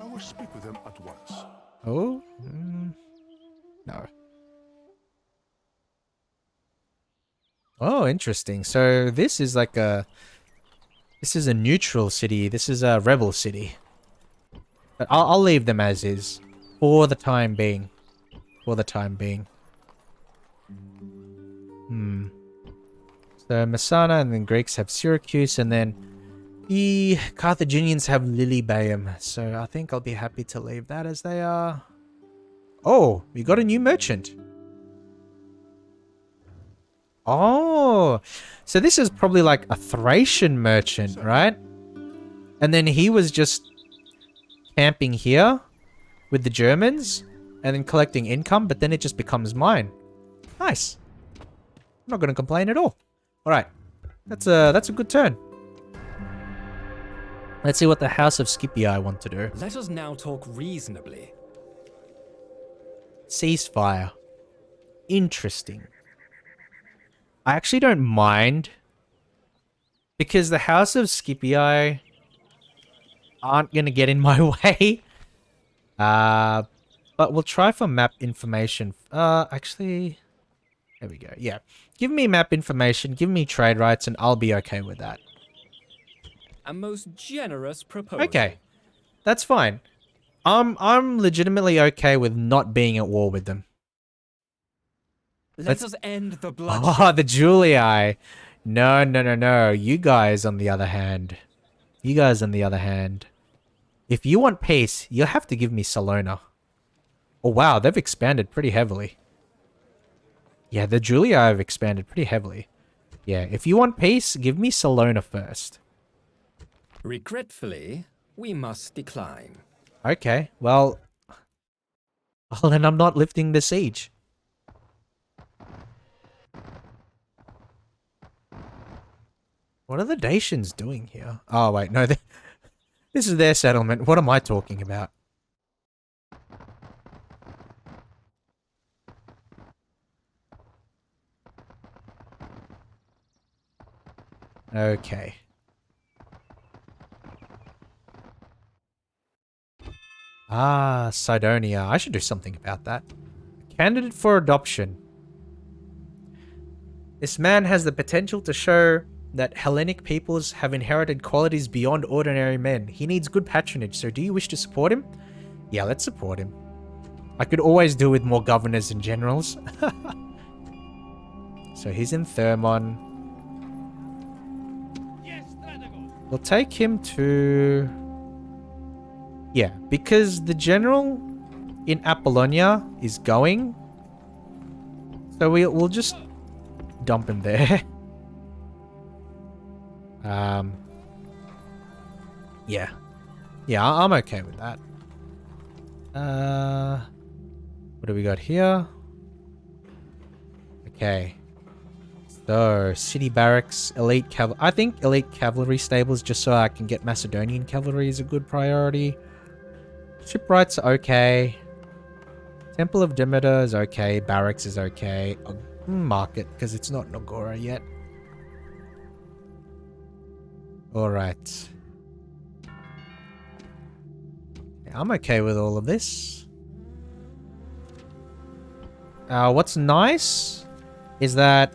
I will speak with them at once. Oh? No. Oh, interesting. So this is like a... This is a neutral city. This is a rebel city. But I'll leave them as is. For the time being. For the time being. So Messana, and then Greeks have Syracuse, and then the Carthaginians have Lilybaeum. So I think I'll be happy to leave that as they are. Oh, we got a new merchant. Oh, so this is probably like a Thracian merchant, right? And then he was just camping here with the Germans and then collecting income, but then it just becomes mine. Nice. I'm not going to complain at all. All right. That's a good turn. Let's see what the House of Scipii want to do. Let us now talk reasonably. Ceasefire. Interesting. I actually don't mind, because the House of Scipii aren't going to get in my way. But we'll try for map information. Actually, there we go. Yeah. Give me map information, give me trade rights, and I'll be okay with that. A most generous proposal. Okay. That's fine. I'm legitimately okay with not being at war with them. Let us end the bloodshed. Oh, the Julii. No, no, no, no. You guys, on the other hand. You guys, on the other hand. If you want peace, you'll have to give me Salona. Oh, wow. They've expanded pretty heavily. Yeah, the Julia have expanded pretty heavily. Yeah, if you want peace, give me Salona first. Regretfully, we must decline. Okay, well... Well, then I'm not lifting the siege. What are the Dacians doing here? Oh, wait, no. This is their settlement. What am I talking about? Okay. Ah, Cydonia. I should do something about that. Candidate for adoption. This man has the potential to show that Hellenic peoples have inherited qualities beyond ordinary men. He needs good patronage, so do you wish to support him? Yeah, let's support him. I could always do with more governors and generals. So he's in Thermon. We'll take him to... Yeah, because the general in Apollonia is going. So we'll just dump him there. Yeah. Yeah, I'm okay with that. What do we got here? Okay. So, city barracks, elite cavalry. I think elite cavalry stables, just so I can get Macedonian cavalry, is a good priority. Shipwrights are okay. Temple of Demeter is okay. Barracks is okay. Market, because it's not Nogora yet. Alright. I'm okay with all of this. What's nice is that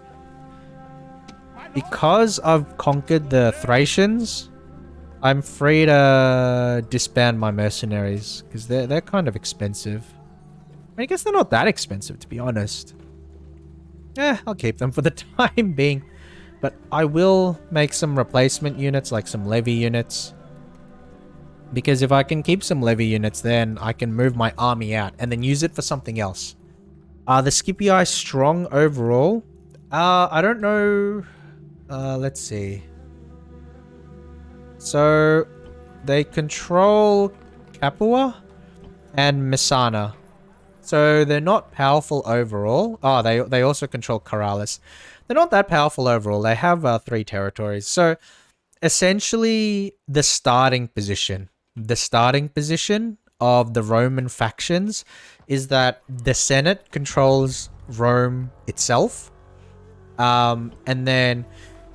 because I've conquered the Thracians, I'm free to disband my mercenaries because they're kind of expensive. I guess they're not that expensive, to be honest. I'll keep them for the time being. But I will make some replacement units, like some levy units. Because if I can keep some levy units, then I can move my army out and then use it for something else. Are the Scipii strong overall? I don't know. Let's see. So, they control Capua and Messana. So, they're not powerful overall. Oh, they also control Corrales. They're not that powerful overall. They have 3 territories. So, essentially, the starting position of the Roman factions is that the Senate controls Rome itself. And then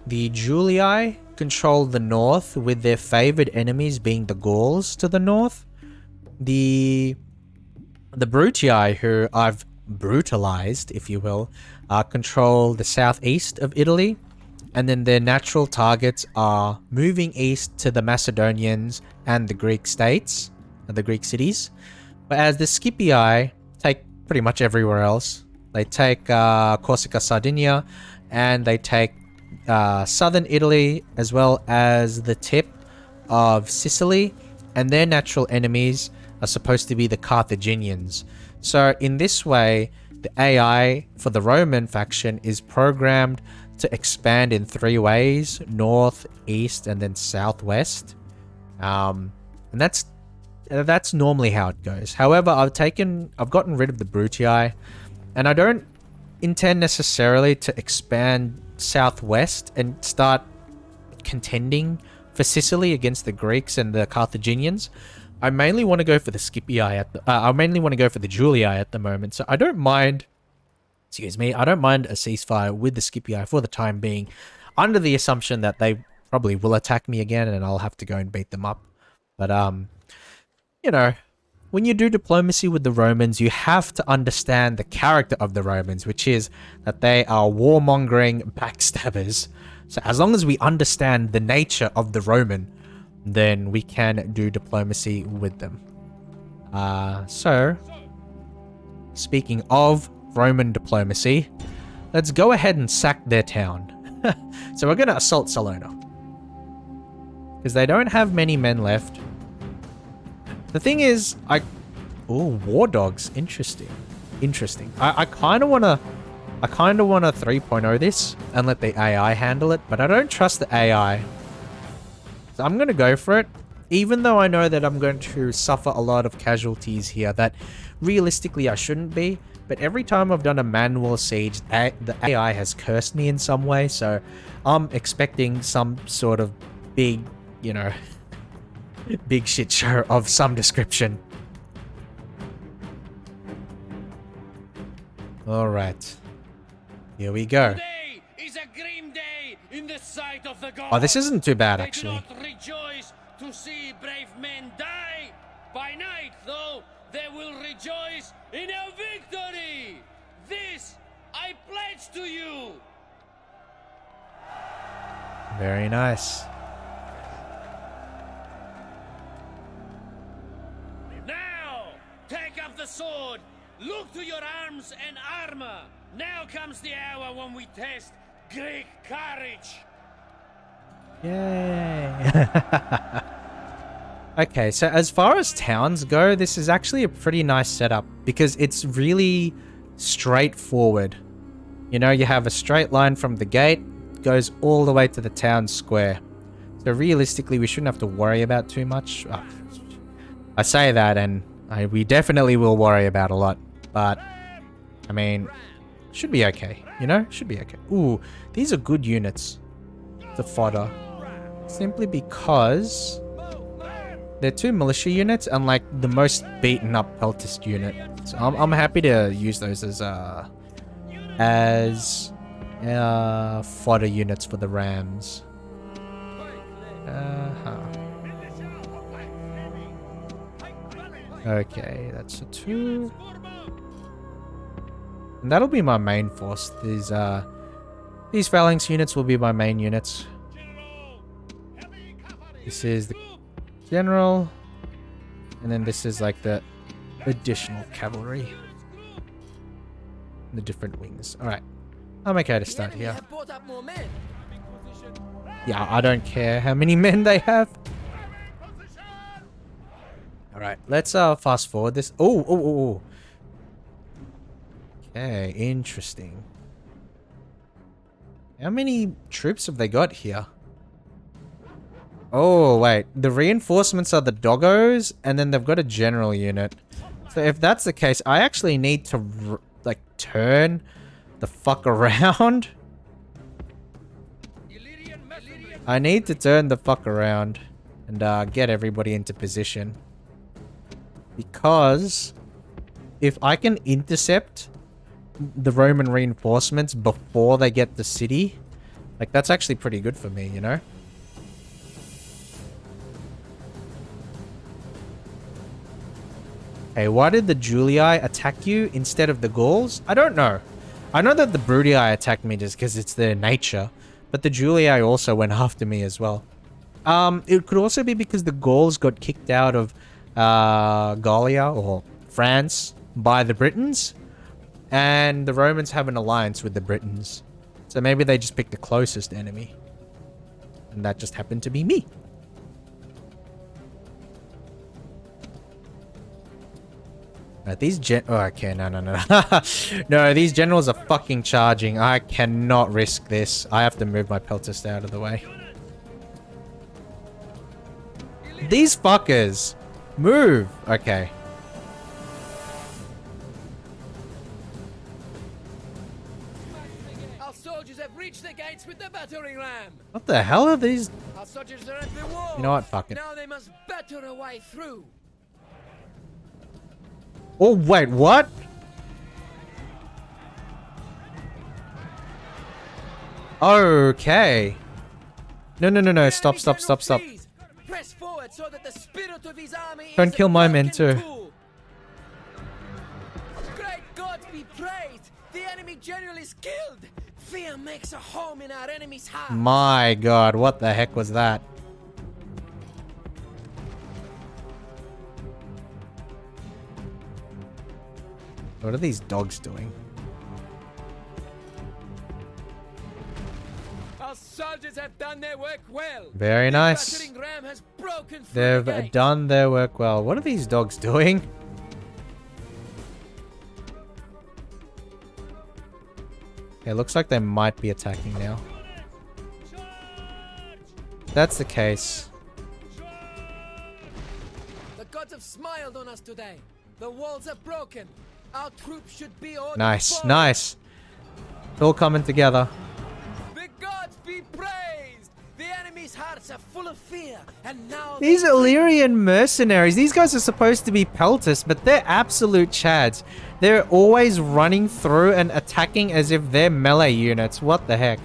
the Julii control the north, with their favored enemies being the Gauls to the north. The Brutii, who I've brutalized, if you will, control the southeast of Italy. And then their natural targets are moving east to the Macedonians and the Greek states, the Greek cities. But as the Scipii take pretty much everywhere else. They take Corsica, Sardinia, and they take southern Italy, as well as the tip of Sicily. And their natural enemies are supposed to be the Carthaginians. So in this way, the AI for the Roman faction is programmed to expand in 3 ways: north, east, and then southwest. And that's normally how it goes. However, I've gotten rid of the Brutii, and I don't intend necessarily to expand southwest and start contending for Sicily against the Greeks and the Carthaginians. I mainly want to go for the Scipii I mainly want to go for the Julii at the moment. So I don't mind. I don't mind a ceasefire with the Scipii for the time being, under the assumption that they probably will attack me again and I'll have to go and beat them up. But, you know, when you do diplomacy with the Romans, you have to understand the character of the Romans, which is that they are warmongering backstabbers. So as long as we understand the nature of the Roman, then we can do diplomacy with them. So, speaking of Roman diplomacy, let's go ahead and sack their town. So we're gonna assault Salona. Because they don't have many men left. The thing is, oh, war dogs. Interesting. Interesting. I kind of want to 3.0 this and let the AI handle it, but I don't trust the AI. So I'm going to go for it, even though I know that I'm going to suffer a lot of casualties here that realistically I shouldn't be. But every time I've done a manual siege, the AI has cursed me in some way, so I'm expecting some sort of big, you know, big shit show of some description. Alright. Here we go. Today is a grim day in the sight of the gods. Oh, this isn't too bad, They actually. do not rejoice to see brave men die. By night, though, they will rejoice in our victory. This I pledge to you. Very nice. Now, take up the sword. Look to your arms and armor. Now comes the hour when we test Greek courage. Yay. Okay, so as far as towns go, this is actually a pretty nice setup because it's really straightforward. You know, you have a straight line from the gate, goes all the way to the town square. So realistically, we shouldn't have to worry about too much. Oh, I say that and we definitely will worry about a lot, but I mean, should be okay, you know? Should be okay. Ooh, these are good units to fodder. Simply because they're 2 militia units and like the most beaten up peltist unit. So I'm happy to use those as fodder units for the rams. Okay, that's a 2. And that'll be my main force. These phalanx units will be my main units. This is the general. And then this is like the additional cavalry. The different wings. Alright. I'm okay to start here. Yeah, I don't care how many men they have. Alright, let's fast forward this. Oh. Okay, interesting. How many troops have they got here? Oh, wait. The reinforcements are the doggos, and then they've got a general unit. So if that's the case, I actually need to, like, turn the fuck around. I need to turn the fuck around and get everybody into position. Because if I can intercept the Roman reinforcements before they get the city, like, that's actually pretty good for me, you know? Hey, why did the Julii attack you instead of the Gauls? I don't know. I know that the Bruttii attacked me just because it's their nature, but the Julii also went after me as well. It could also be because the Gauls got kicked out of Gallia or France by the Britons, and the Romans have an alliance with the Britons. So maybe they just picked the closest enemy. And that just happened to be me. These oh, okay, no. No, these generals are fucking charging. I cannot risk this. I have to move my peltist out of the way. These fuckers. Move. Okay. Our soldiers have reached the gates with the battering ram. What the hell are these? Our soldiers are at the wall. You know what? Fuck it. Now they must batter a way through. Oh, wait, what? Okay. No. Stop. Press forward so that the spirit of his army Don't kill my men too. Great gods be praised! The enemy general is killed! Fear makes a home in our enemy's heart! My god, what the heck was that? What are these dogs doing? soldiers have done their work well. Very The nice. battering ram has broken through the They've gate. done their work well. What are these dogs doing? It looks like they might be attacking now. If that's the case. The gods have smiled on us today. The walls are broken. Our troops should be ordered Nice, forward. nice. It's all coming together. The gods be praised. The enemy's hearts are full of fear, and now These Illyrian mercenaries, these guys are supposed to be pelters, but they're absolute chads. They're always running through and attacking as if they're melee units. What the heck?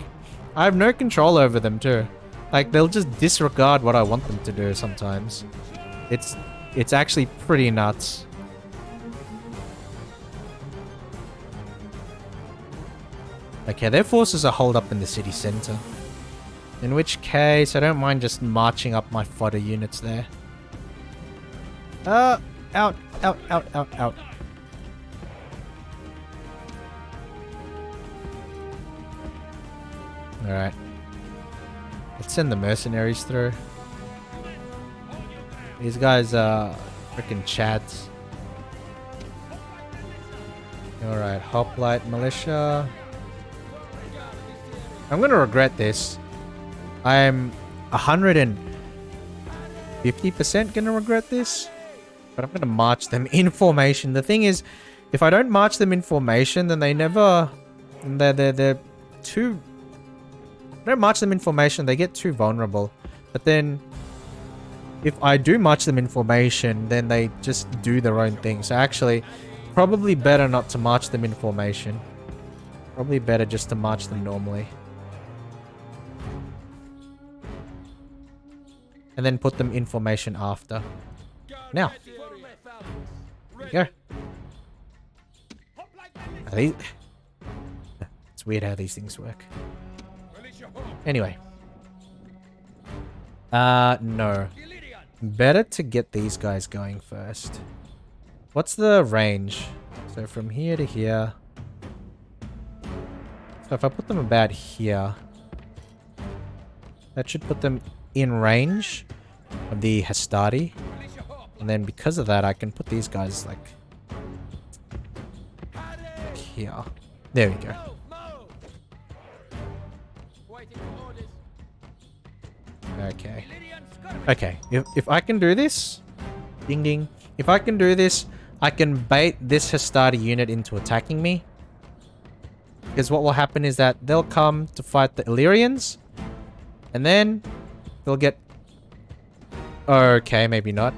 I have no control over them too. Like, they'll just disregard what I want them to do sometimes. It's actually pretty nuts. Okay, their forces are holed up in the city center. In which case, I don't mind just marching up my fodder units there. Out, out, out, out. Alright. Let's send the mercenaries through. These guys are freaking chads. Alright, hoplite militia. I'm gonna regret this. I'm 150% gonna regret this. But I'm gonna march them in formation. The thing is, if I don't march them in formation, then they never... They're too... If I don't march them in formation, they get too vulnerable. But then, if I do march them in formation, then they just do their own thing. So actually, probably better not to march them in formation. Probably better just to march them normally. And then put them in formation after. Now. There you go. Are these... It's weird how these things work. Anyway. No. Better to get these guys going first. What's the range? So from here to here. So if I put them about here, that should put them in range of the Hastati. And then because of that, I can put these guys like here. There we go. Okay. Okay. If I can do this, ding ding. If I can do this, I can bait this Hastati unit into attacking me. Because what will happen is that they'll come to fight the Illyrians. And then they'll get... Okay, maybe not.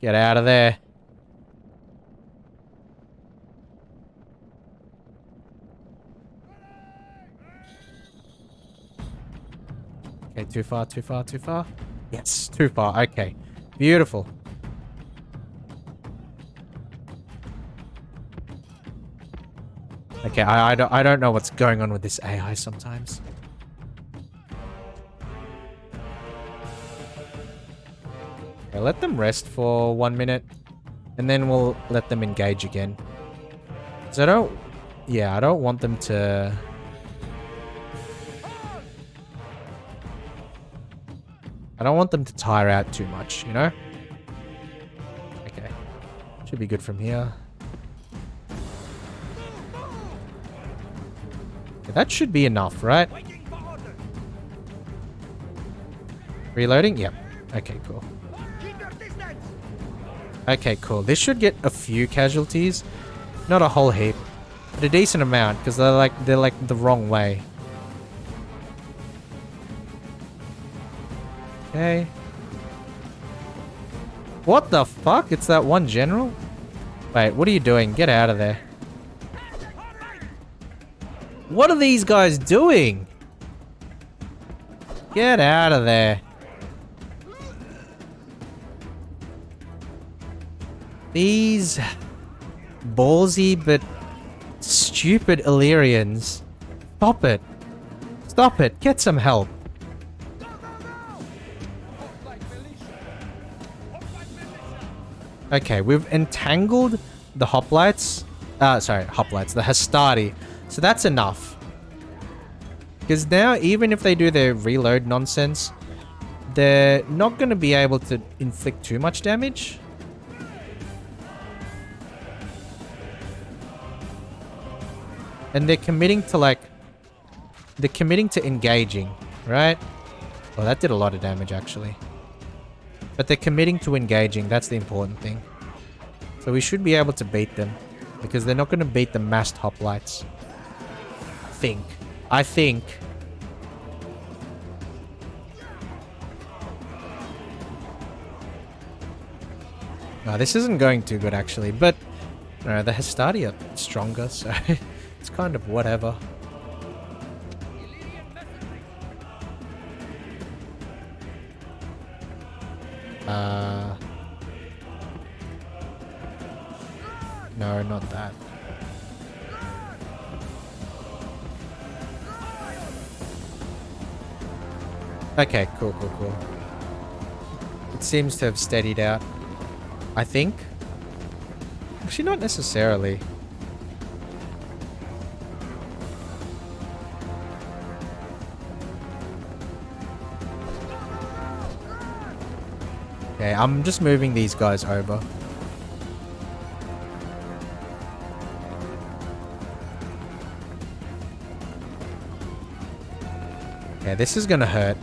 Get out of there. Okay, too far, too far, too far. Yes, too far. Okay, beautiful. Okay, I don't know what's going on with this AI sometimes. Okay, let them rest for 1 minute, and then we'll let them engage again. So I don't... Yeah, I don't want them to... I don't want them to tire out too much, you know? Okay. Should be good from here. Okay, that should be enough, right? Reloading? Yep. Okay, cool. Okay, cool. This should get a few casualties. Not a whole heap. But a decent amount, because they're like the wrong way. Okay. What the fuck? It's that one general? Wait, what are you doing? Get out of there. What are these guys doing? Get out of there. These ballsy but stupid Illyrians. Stop it. Stop it. Get some help. Okay, we've entangled the hoplites. Sorry, hoplites. The Hastati. So that's enough. Because now, even if they do their reload nonsense, they're not going to be able to inflict too much damage. And they're committing to like... They're committing to engaging, right? Well, that did a lot of damage, actually. But they're committing to engaging. That's the important thing. So we should be able to beat them. Because they're not going to beat the massed hoplites. I think. No, this isn't going too good, actually. But, no, the Hastati are stronger, so it's kind of whatever. No, not that. Okay, cool. It seems to have steadied out. I think. Actually, not necessarily. Okay, I'm just moving these guys over. Okay, this is gonna hurt.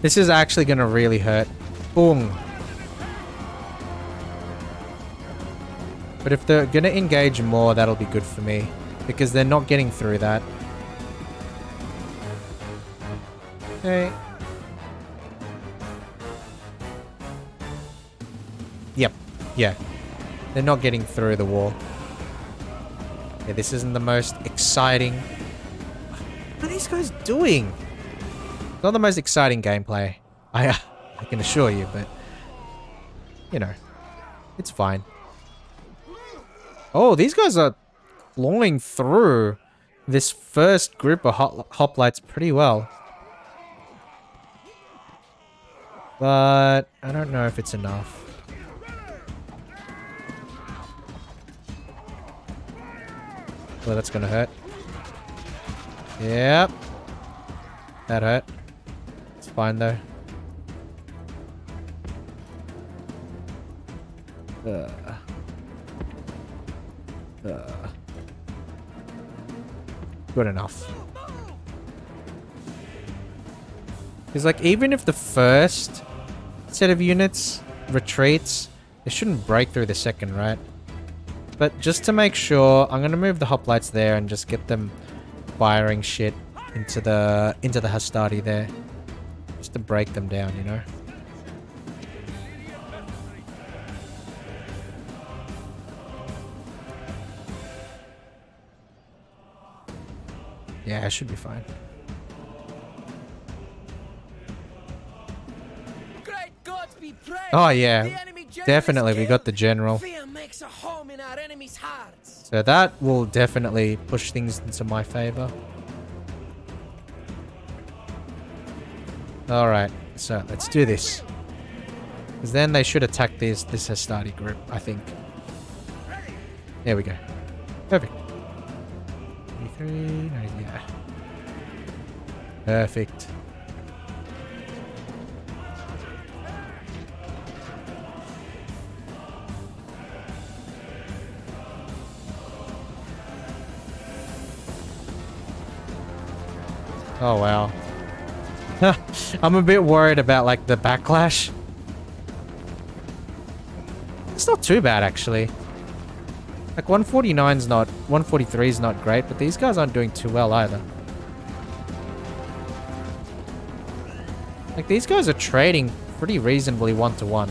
This is actually gonna really hurt. Boom. But if they're gonna engage more, that'll be good for me. Because they're not getting through that. Okay. Yep. Yeah. They're not getting through the wall. Yeah, this isn't the most exciting... What are these guys doing? It's not the most exciting gameplay. I can assure you, but... You know. It's fine. Oh, these guys are clawing through this first group of hoplites pretty well. But I don't know if it's enough. Well, that's gonna hurt. Yep. That hurt. It's fine though. Good enough. Because like even if the first set of units retreats, they shouldn't break through the second, right? But just to make sure, I'm gonna move the hoplites there and just get them firing shit into the Hastati there. Just to break them down, you know? Yeah, I should be fine. Great gods be praised. Oh yeah, The enemy general definitely is we got the killed. general. Fear makes a home in our enemies' hearts. So that will definitely push things into my favor. Alright, so let's do this. Because then they should attack this Hastati group, I think. There we go. Perfect. 23, no, yeah. Perfect. Oh, wow. I'm a bit worried about, like, the backlash. It's not too bad, actually. Like, 149's not... 143's not great, but these guys aren't doing too well either. Like, these guys are trading pretty reasonably one-to-one.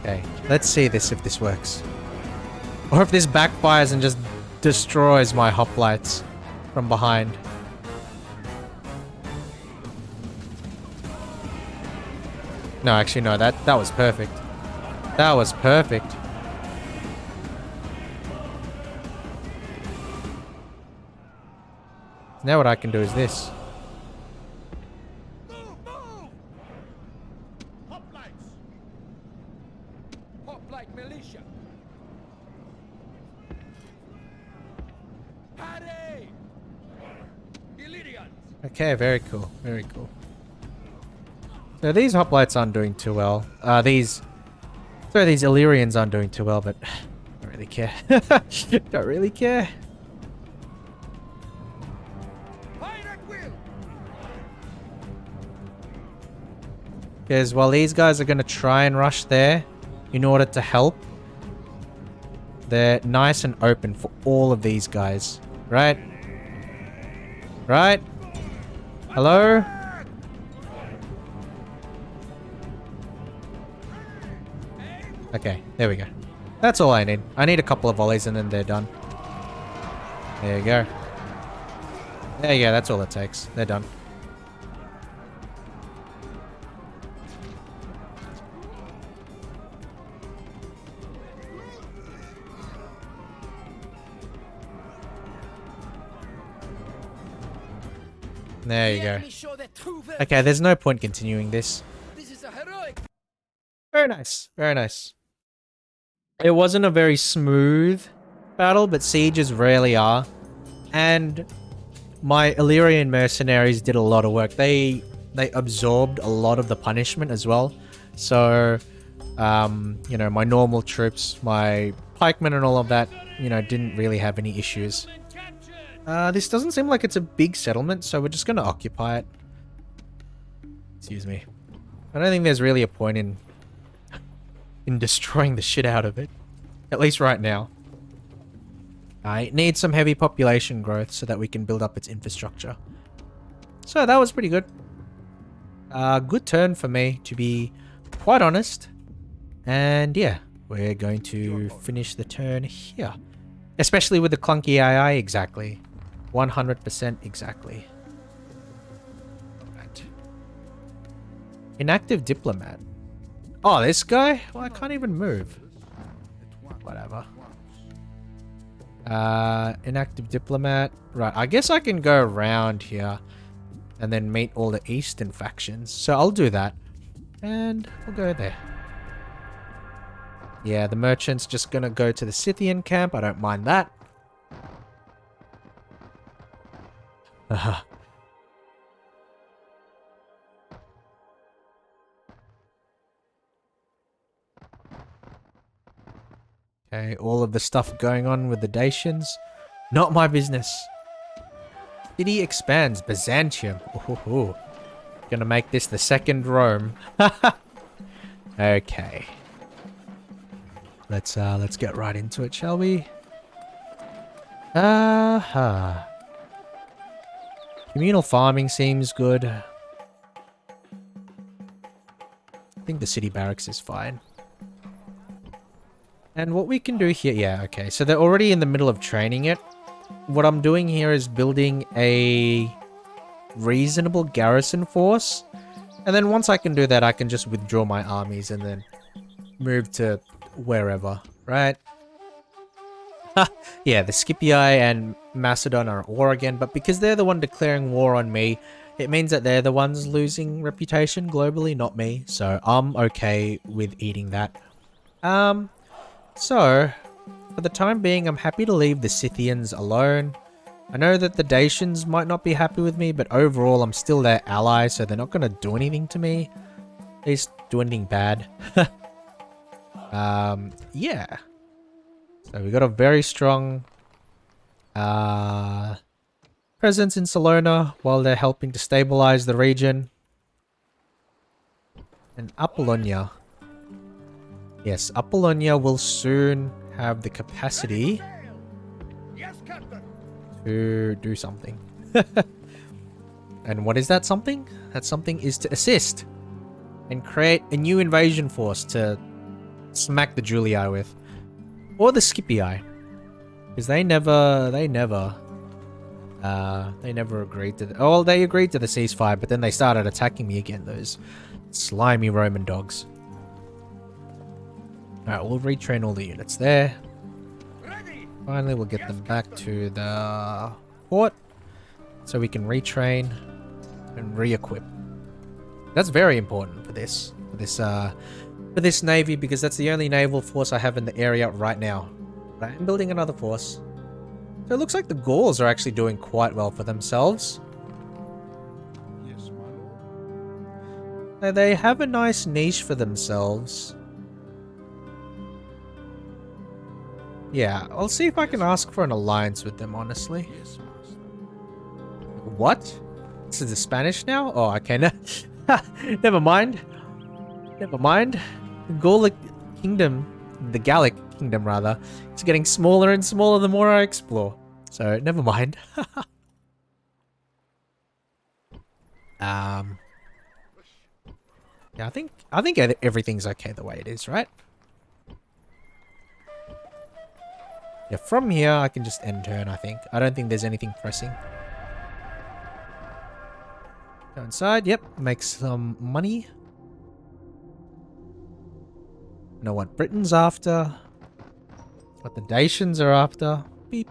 Okay, let's see this if this works. Or if this backfires and just destroys my hoplites from behind. No, actually no, that was perfect. That was perfect. Now what I can do is this. Move! Move! Hoplites! Hop like militia. Harry! Illyrians! Okay, very cool. Very cool. So these hoplites aren't doing too well. These Illyrians aren't doing too well, but don't really care. Don't really care. Fire at will! Because while these guys are going to try and rush there in order to help, they're nice and open for all of these guys. Right? Right? Hello? Okay, there we go. That's all I need. I need a couple of volleys and then they're done. There you go. There you go, that's all it takes. They're done. There you The go. enemy show their true virtue. Okay, there's no point continuing this. This is a heroic. Very nice. Very nice. It wasn't a very smooth battle, but sieges rarely are. And my Illyrian mercenaries did a lot of work. They absorbed a lot of the punishment as well. So, you know, my normal troops, my pikemen and all of that, you know, didn't really have any issues. This doesn't seem like it's a big settlement, so we're just going to occupy it. Excuse me. I don't think there's really a point in destroying the shit out of it. At least right now. It needs some heavy population growth so that we can build up its infrastructure. So that was pretty good. Good turn for me, to be quite honest. And yeah, we're going to finish the turn here. Especially with the clunky AI, exactly. 100% exactly. Right. Inactive diplomat. Oh, this guy? Well, I can't even move. Whatever. Inactive diplomat. Right, I guess I can go around here and then meet all the eastern factions. So I'll do that. And we'll go there. Yeah, the merchant's just gonna go to the Scythian camp. I don't mind that. Okay, all of the stuff going on with the Dacians. Not my business. City expands. Byzantium. Ooh. Gonna make this the second Rome. Okay. Let's get right into it, shall we? Communal farming seems good. I think the city barracks is fine. And what we can do here... Yeah, okay. So they're already in the middle of training it. What I'm doing here is building a reasonable garrison force. And then once I can do that, I can just withdraw my armies and then move to wherever, right? Yeah, the Scipii and Macedon are at war again, but because they're the one declaring war on me, it means that they're the ones losing reputation globally, not me. So I'm okay with eating that. So, for the time being, I'm happy to leave the Scythians alone. I know that the Dacians might not be happy with me, but overall I'm still their ally, so they're not going to do anything to me. At least do anything bad. Yeah. So we got a very strong presence in Salona while they're helping to stabilize the region. And Apollonia. Yes, Apollonia will soon have the capacity to do something. And what is that something? That something is to assist and create a new invasion force to smack the Julii with. Or the Scipii. Because they never agreed to well, they agreed to the ceasefire, but then they started attacking me again, those slimy Roman dogs. Alright, we'll retrain all the units there. Finally, we'll get them back to the port. so we can retrain and re-equip. That's very important for this navy, because that's the only naval force I have in the area right now. But I am building another force. So it looks like the Gauls are actually doing quite well for themselves. Yes, my lord. So they have a nice niche for themselves. Yeah, I'll see if I can ask for an alliance with them, honestly. Yes, master. What? This is the Spanish now? Oh, okay. Never mind. Never mind. The Gallic kingdom, the Gallic kingdom rather, is getting smaller and smaller the more I explore. So never mind. Yeah, I think everything's okay the way it is, right? Yeah, from here I can just end turn, I think. I don't think there's anything pressing. Go inside, yep, make some money. Know what Britain's after. What the Dacians are after. Beep.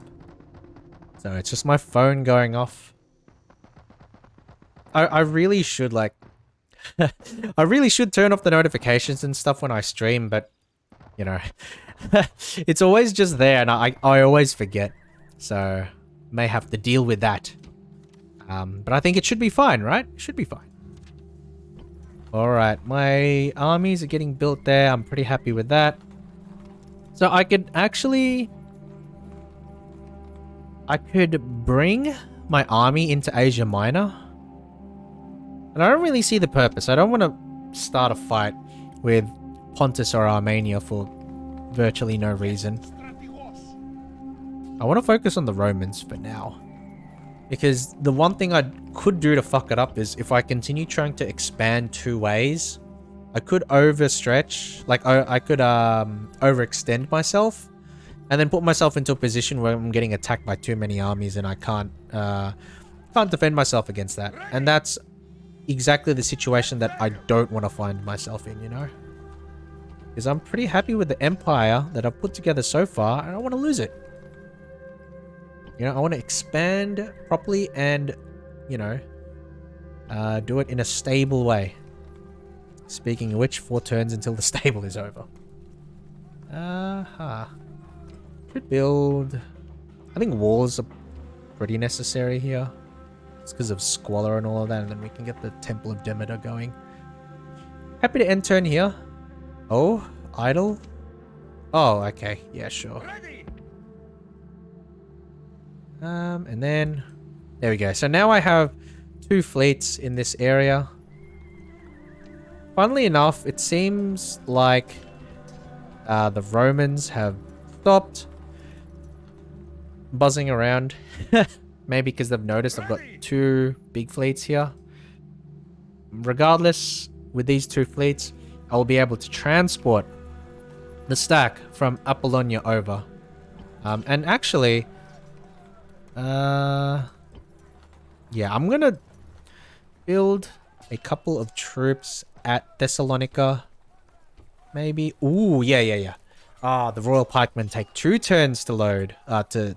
So it's just my phone going off. I really should like... I really should turn off the notifications and stuff when I stream, but... You know... it's always just there and I always forget. So... May have to deal with that. But I think it should be fine, right? It should be fine. Alright, my armies are getting built there. I'm pretty happy with that. So I could actually... I could bring my army into Asia Minor. And I don't really see the purpose. I don't want to start a fight with Pontus or Armenia for virtually no reason. I want to focus on the Romans for now. Because the one thing I could do to fuck it up is if I continue trying to expand two ways, I could overstretch, like I could overextend myself and then put myself into a position where I'm getting attacked by too many armies and I can't defend myself against that. And that's exactly the situation that I don't want to find myself in, you know? Because I'm pretty happy with the empire that I've put together so far and I don't want to lose it. You know, I want to expand properly and, you know, do it in a stable way. Speaking of which, 4 turns until the stable is over. Could build... I think walls are pretty necessary here. It's because of squalor and all of that, and then we can get the Temple of Demeter going. Happy to end turn here. Oh, idle? Oh, okay. Yeah, sure. And then... There we go. So now I have 2 fleets in this area. Funnily enough, it seems like the Romans have stopped buzzing around. Maybe because they've noticed I've got 2 big fleets here. Regardless, with these 2 fleets, I will be able to transport the stack from Apollonia over. And actually... yeah, I'm gonna build a couple of troops at Thessalonica. Maybe. Ooh, yeah. Ah, the Royal Pikemen take 2 turns to load, to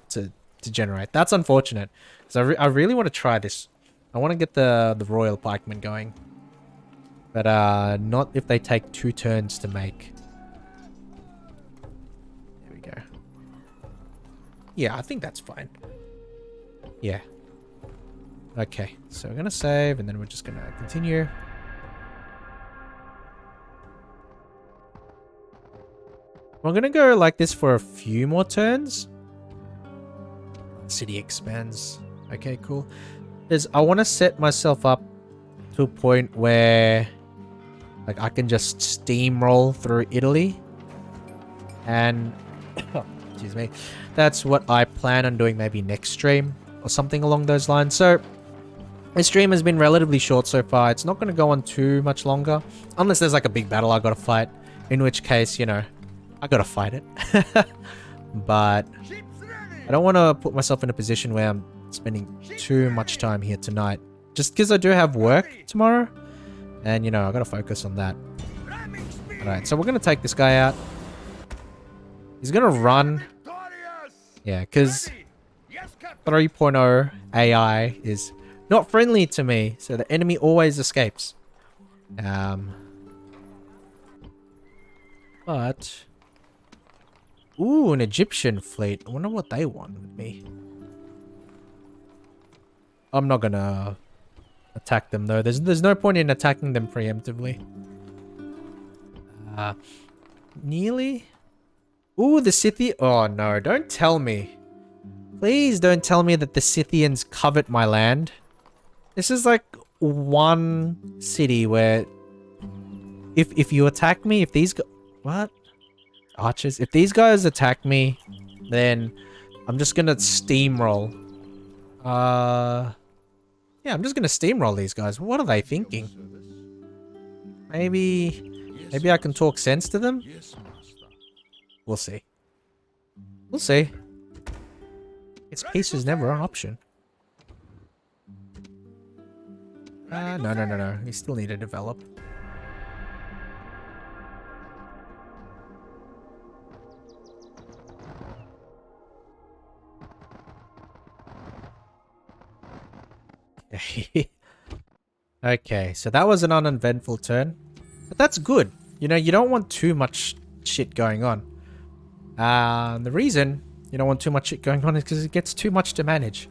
generate. That's unfortunate. Because I really want to try this. I want to get the Royal Pikemen going. But, not if they take 2 turns to make. There we go. Yeah, I think that's fine. Yeah. Okay, so we're going to save, and then we're just going to continue. We're going to go like this for a few more turns. City expands. Okay, cool. I want to set myself up to a point where like I can just steamroll through Italy. And, excuse me, that's what I plan on doing maybe next stream or something along those lines. So, this stream has been relatively short so far. It's not going to go on too much longer. Unless there's like a big battle I got to fight. In which case, you know, I got to fight it. But I don't want to put myself in a position where I'm spending too much time here tonight. Just because I do have work tomorrow. And, you know, I got to focus on that. Alright, so we're going to take this guy out. He's going to run. Yeah, because 3.0 AI is not friendly to me, so the enemy always escapes. But... Ooh, an Egyptian fleet. I wonder what they want with me. I'm not gonna attack them though. There's no point in attacking them preemptively. Nearly? Ooh, the Scythian. Oh no, don't tell me. Please don't tell me that the Scythians covet my land. This is like one city where if you attack me, if these what? Archers? If these guys attack me, then I'm just gonna steamroll. Yeah, I'm just gonna steamroll these guys. What are they thinking? Maybe I can talk sense to them? Yes, master. We'll see. We'll see. Its peace is never an option. No. You still need to develop. Okay, so that was an uneventful turn. But that's good. You know, you don't want too much shit going on. The reason you don't want too much shit going on is because it gets too much to manage.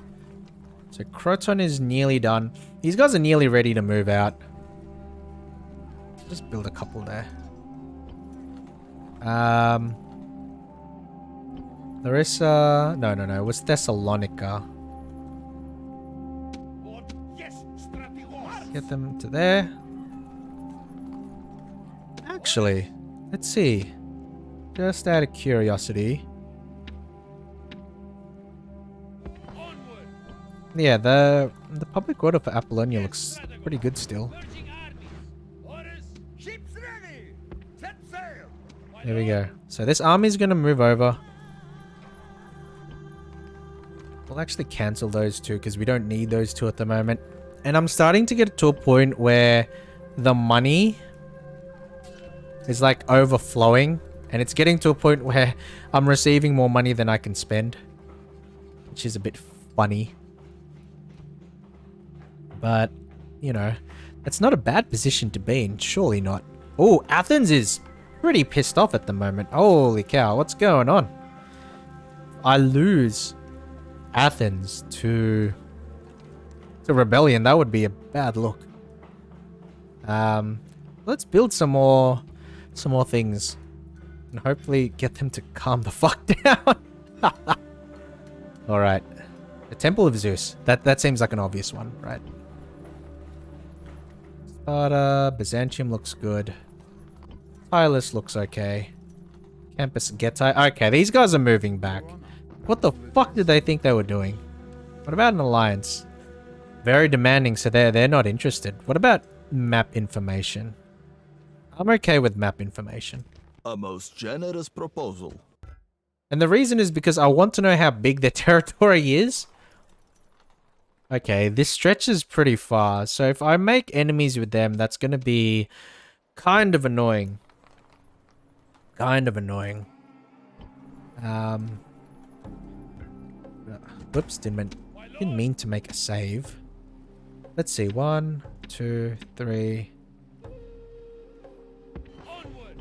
So Croton is nearly done. These guys are nearly ready to move out. Just build a couple there. Larissa... No. It was Thessalonica. Get them to there. Actually, let's see. Just out of curiosity. Yeah, the public order for Apollonia looks pretty good still. There we go. So this army's gonna move over. We'll actually cancel those two because we don't need those two at the moment. And I'm starting to get to a point where the money is like overflowing. And it's getting to a point where I'm receiving more money than I can spend. Which is a bit funny. But, you know, that's not a bad position to be in. Surely not. Oh, Athens is pretty pissed off at the moment. Holy cow, what's going on? I lose Athens to rebellion. That would be a bad look. Let's build some more things. And hopefully get them to calm the fuck down. Alright. The Temple of Zeus. That seems like an obvious one, right? Sparta, Byzantium looks good. Tyrus looks okay. Campus Getae. Okay, these guys are moving back. What the fuck did they think they were doing? What about an alliance? Very demanding, so they're not interested. What about map information? I'm okay with map information. A most generous proposal. And the reason is because I want to know how big their territory is. Okay, this stretches pretty far. So if I make enemies with them, that's going to be kind of annoying. Kind of annoying. Whoops, didn't mean to make a save. Let's see, 1, 2, 3.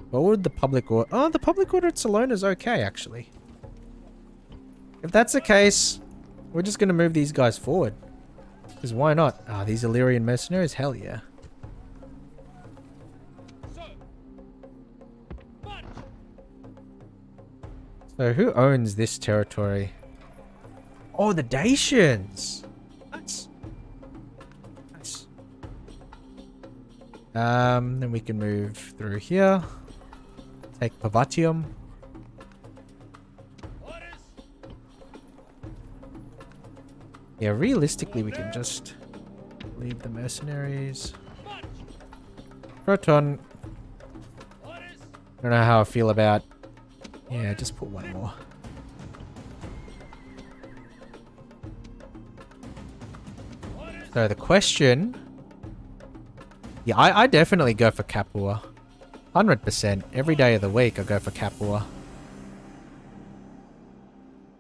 What would the public order... Oh, the public order at Salona is okay, actually. If that's the case, we're just going to move these guys forward. Because why not? Ah, these Illyrian mercenaries? Hell yeah. So who owns this territory? Oh, the Dacians! Nice. Nice. Then we can move through here. Take Pavatium. Yeah, realistically, we can just leave the mercenaries. Proton. I don't know how I feel about... Yeah, just put one more. So the question... Yeah, I definitely go for Capua. 100%. Every day of the week, I go for Capua.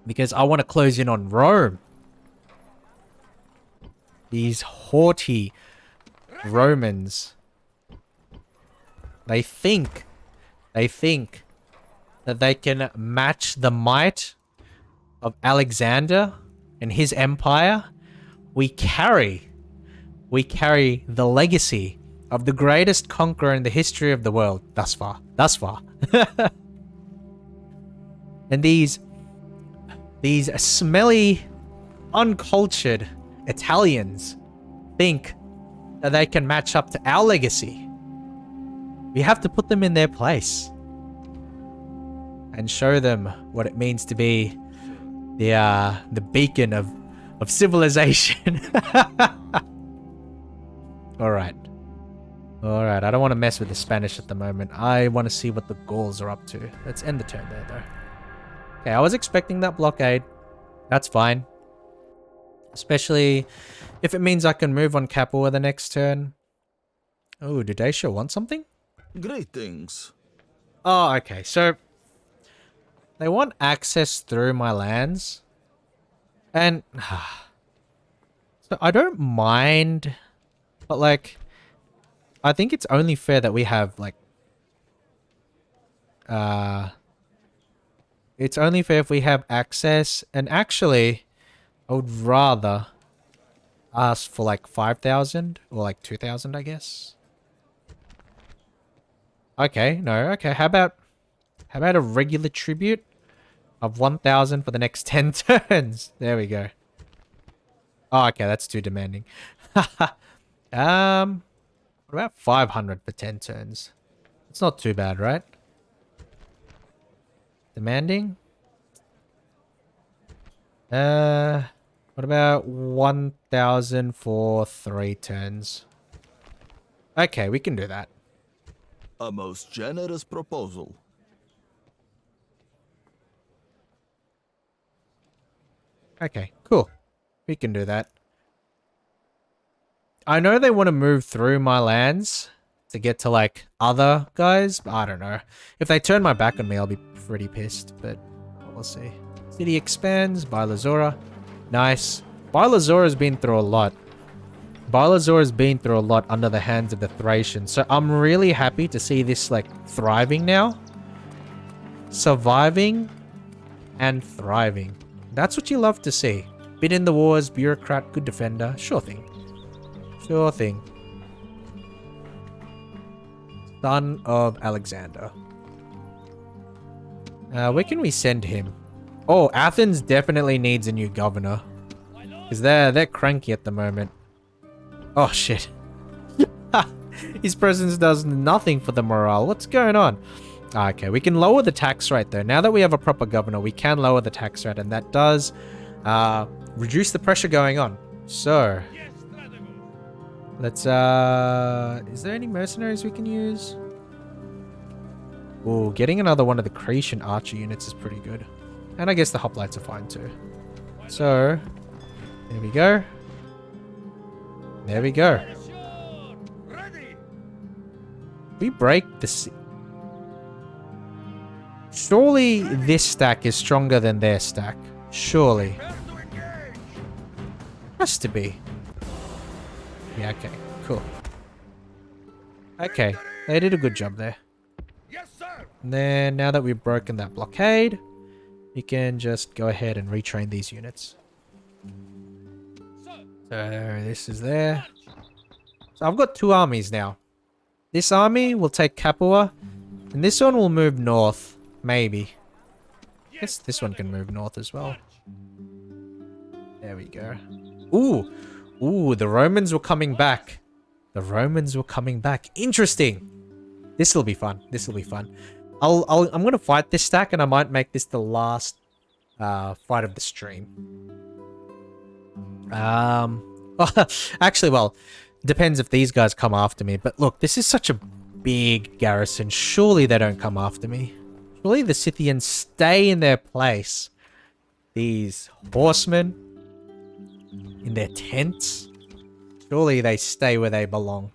Because I want to close in on Rome. These haughty Romans. They think that they can match the might of Alexander and his empire. We carry the legacy of the greatest conqueror in the history of the world thus far. And these smelly, uncultured Italians think that they can match up to our legacy. We have to put them in their place and show them what it means to be the beacon of civilization. All right. I don't want to mess with the Spanish at the moment. I want to see what the Gauls are up to. Let's end the turn there, though. Okay, I was expecting that blockade. That's fine. Especially if it means I can move on Capua the next turn. Oh, did Dacia want something? Greetings. Oh, okay. So they want access through my lands. And so I don't mind, but like I think it's only fair that we have like it's only fair if we have access, and actually I would rather ask for like 5,000 or like 2,000, I guess. Okay, no, okay. How about a regular tribute of 1,000 for the next 10 turns? There we go. Oh, okay, that's too demanding. What about 500 for 10 turns? It's not too bad, right? Demanding? What about 1,000 for 3 turns? Okay, we can do that. A most generous proposal. Okay, cool. We can do that. I know they want to move through my lands to get to, like, other guys, but I don't know. If they turn my back on me, I'll be pretty pissed, but we'll see. City expands. Bylazora. Nice. Bylazora's been through a lot. Bylazora's been through a lot under the hands of the Thracians, so I'm really happy to see this, like, thriving now. Surviving and thriving. That's what you love to see. Been in the wars, bureaucrat, good defender. Sure thing. Sure thing. Son of Alexander. Where can we send him? Oh, Athens definitely needs a new governor. Because they're cranky at the moment. Oh, shit. His presence does nothing for the morale. What's going on? Okay, we can lower the tax rate, though. Now that we have a proper governor, we can lower the tax rate. And that does reduce the pressure going on. So, let's... is there any mercenaries we can use? Oh, getting another one of the Cretan archer units is pretty good. And I guess the hoplites are fine, too. So, there we go. There we go. We break the... Surely this stack is stronger than their stack. Surely. Has to be. Yeah, okay. Cool. Okay. They did a good job there. And then, now that we've broken that blockade, we can just go ahead and retrain these units. So, this is there. So, I've got 2 armies now. This army will take Capua, and this one will move north. Maybe. I guess this one can move north as well. There we go. Ooh! Ooh, the Romans were coming back. The Romans were coming back. Interesting! This will be fun. This will be fun. I'm gonna fight this stack, and I might make this the last fight of the stream. Actually, well, depends if these guys come after me. But look, this is such a big garrison. Surely they don't come after me. Surely the Scythians stay in their place. These horsemen in their tents. Surely they stay where they belong.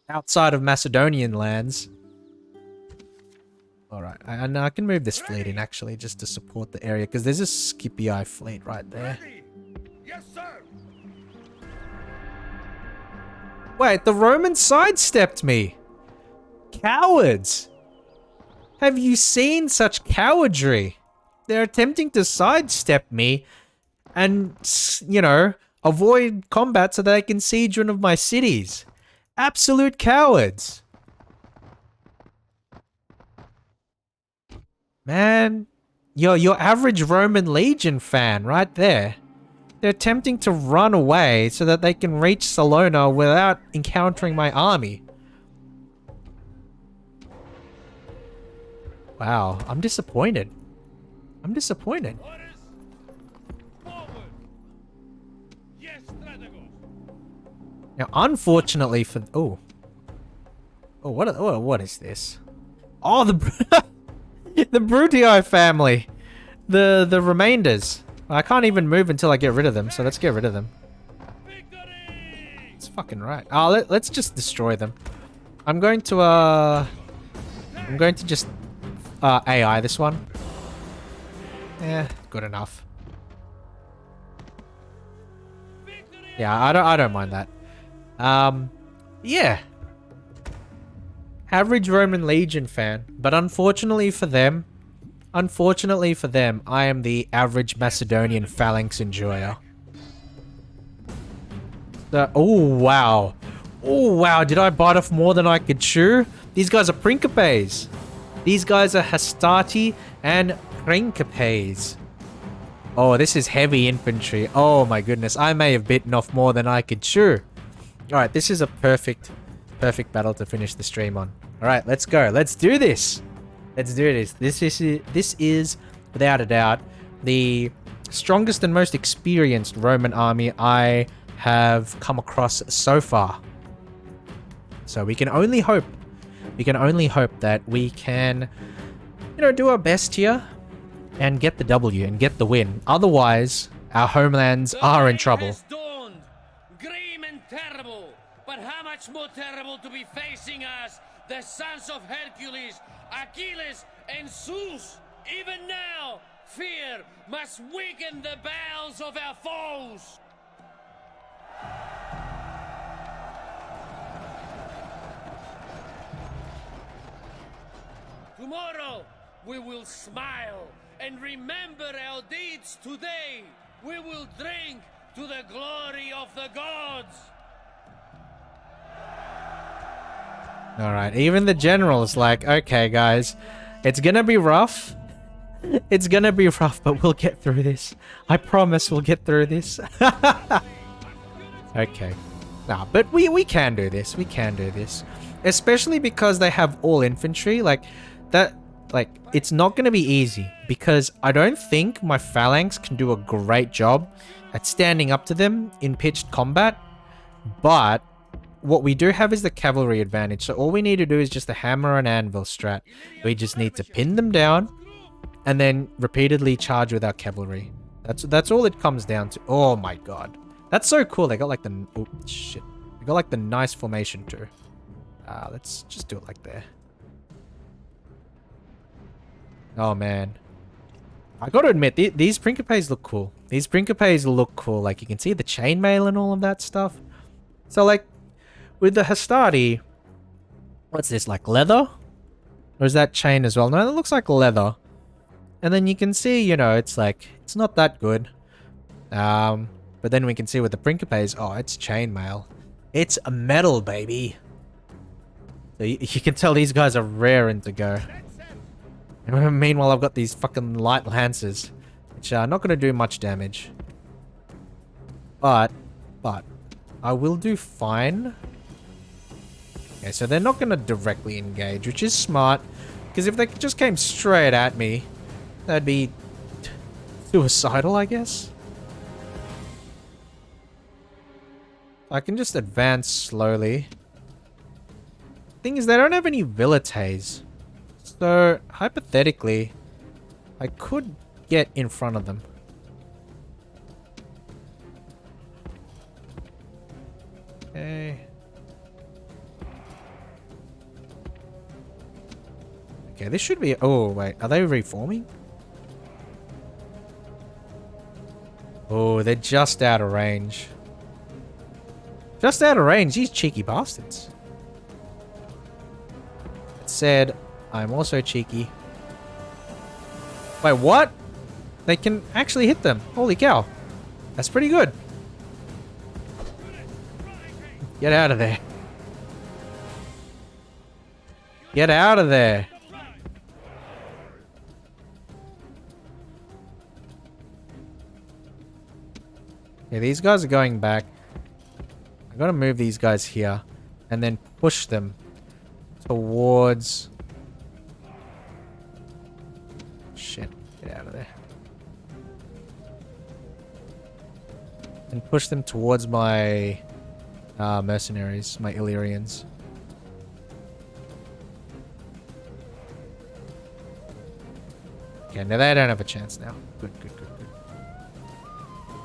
Outside of Macedonian lands. Alright, and I can move this fleet in actually just to support the area, because there's a Scipii fleet right there. Yes, sir. Wait, the Romans sidestepped me. Cowards. Have you seen such cowardry? They're attempting to sidestep me and, you know, avoid combat so that they can siege one of my cities. Absolute cowards. Man, your average Roman legion fan right there. They're attempting to run away so that they can reach Salona without encountering my army. Wow, I'm disappointed. I'm disappointed. Orders, forward. Yes, Strategos. Now, unfortunately for... Oh, what is this? Oh, the the Brutii family. The remainders. I can't even move until I get rid of them, so let's get rid of them. Victory! It's fucking right. Oh, let's just destroy them. I'm going to just AI this one. Yeah, good enough. Yeah, I don't mind that. Yeah. Average Roman Legion fan, but unfortunately for them, I am the average Macedonian phalanx enjoyer. Oh wow. Oh wow, did I bite off more than I could chew? These guys are Principes. These guys are Hastati and Principes. Oh, this is heavy infantry. Oh my goodness, I may have bitten off more than I could chew. Alright, this is a perfect battle to finish the stream on. Alright, let's go. Let's do this. Let's do this. This is, without a doubt, the strongest and most experienced Roman army I have come across so far. So we can only hope. We can only hope that we can, you know, do our best here and get the W and get the win. Otherwise, our homelands are in trouble. Has dawned, grim and terrible, but how much more terrible to be facing us, the sons of Hercules, Achilles, and Zeus. Even now, fear must weaken the bowels of our foes. Tomorrow, we will smile and remember our deeds today. We will drink to the glory of the gods. Alright, even the general's like, okay guys, it's gonna be rough. It's gonna be rough, but we'll get through this. I promise we'll get through this. Okay. Nah, but we can do this. We can do this. Especially because they have all infantry. Like, it's not gonna be easy. Because I don't think my phalanx can do a great job at standing up to them in pitched combat. But what we do have is the cavalry advantage. So all we need to do is just the hammer and anvil strat. We just need to pin them down and then repeatedly charge with our cavalry. That's all it comes down to. Oh my god. That's so cool. They got like the... Oh, shit. They got like the nice formation too. Let's just do it like there. Oh man. I gotta admit, these Principes look cool. These Principes look cool. Like, you can see the chainmail and all of that stuff. So like, with the Hastati, what's this, like leather? Or is that chain as well? No, it looks like leather. And then you can see, you know, it's like, it's not that good. But then we can see with the Principes, oh, it's chainmail. It's a metal, baby. So you can tell these guys are raring to go. And meanwhile, I've got these fucking light lancers, which are not going to do much damage. But, I will do fine. Okay, so they're not going to directly engage, which is smart. Because if they just came straight at me, that'd be suicidal, I guess. I can just advance slowly. Thing is, they don't have any velites. So, hypothetically, I could get in front of them. Okay. Okay, this should be... Oh, wait. Are they reforming? Oh, they're just out of range. Just out of range, these cheeky bastards. It said, I'm also cheeky. Wait, what? They can actually hit them. Holy cow. That's pretty good. Get out of there. Get out of there. Yeah, these guys are going back. I gotta move these guys here and then push them towards... Shit, get out of there. And push them towards my mercenaries, my Illyrians. Okay, now they don't have a chance now. Good, good, good, good.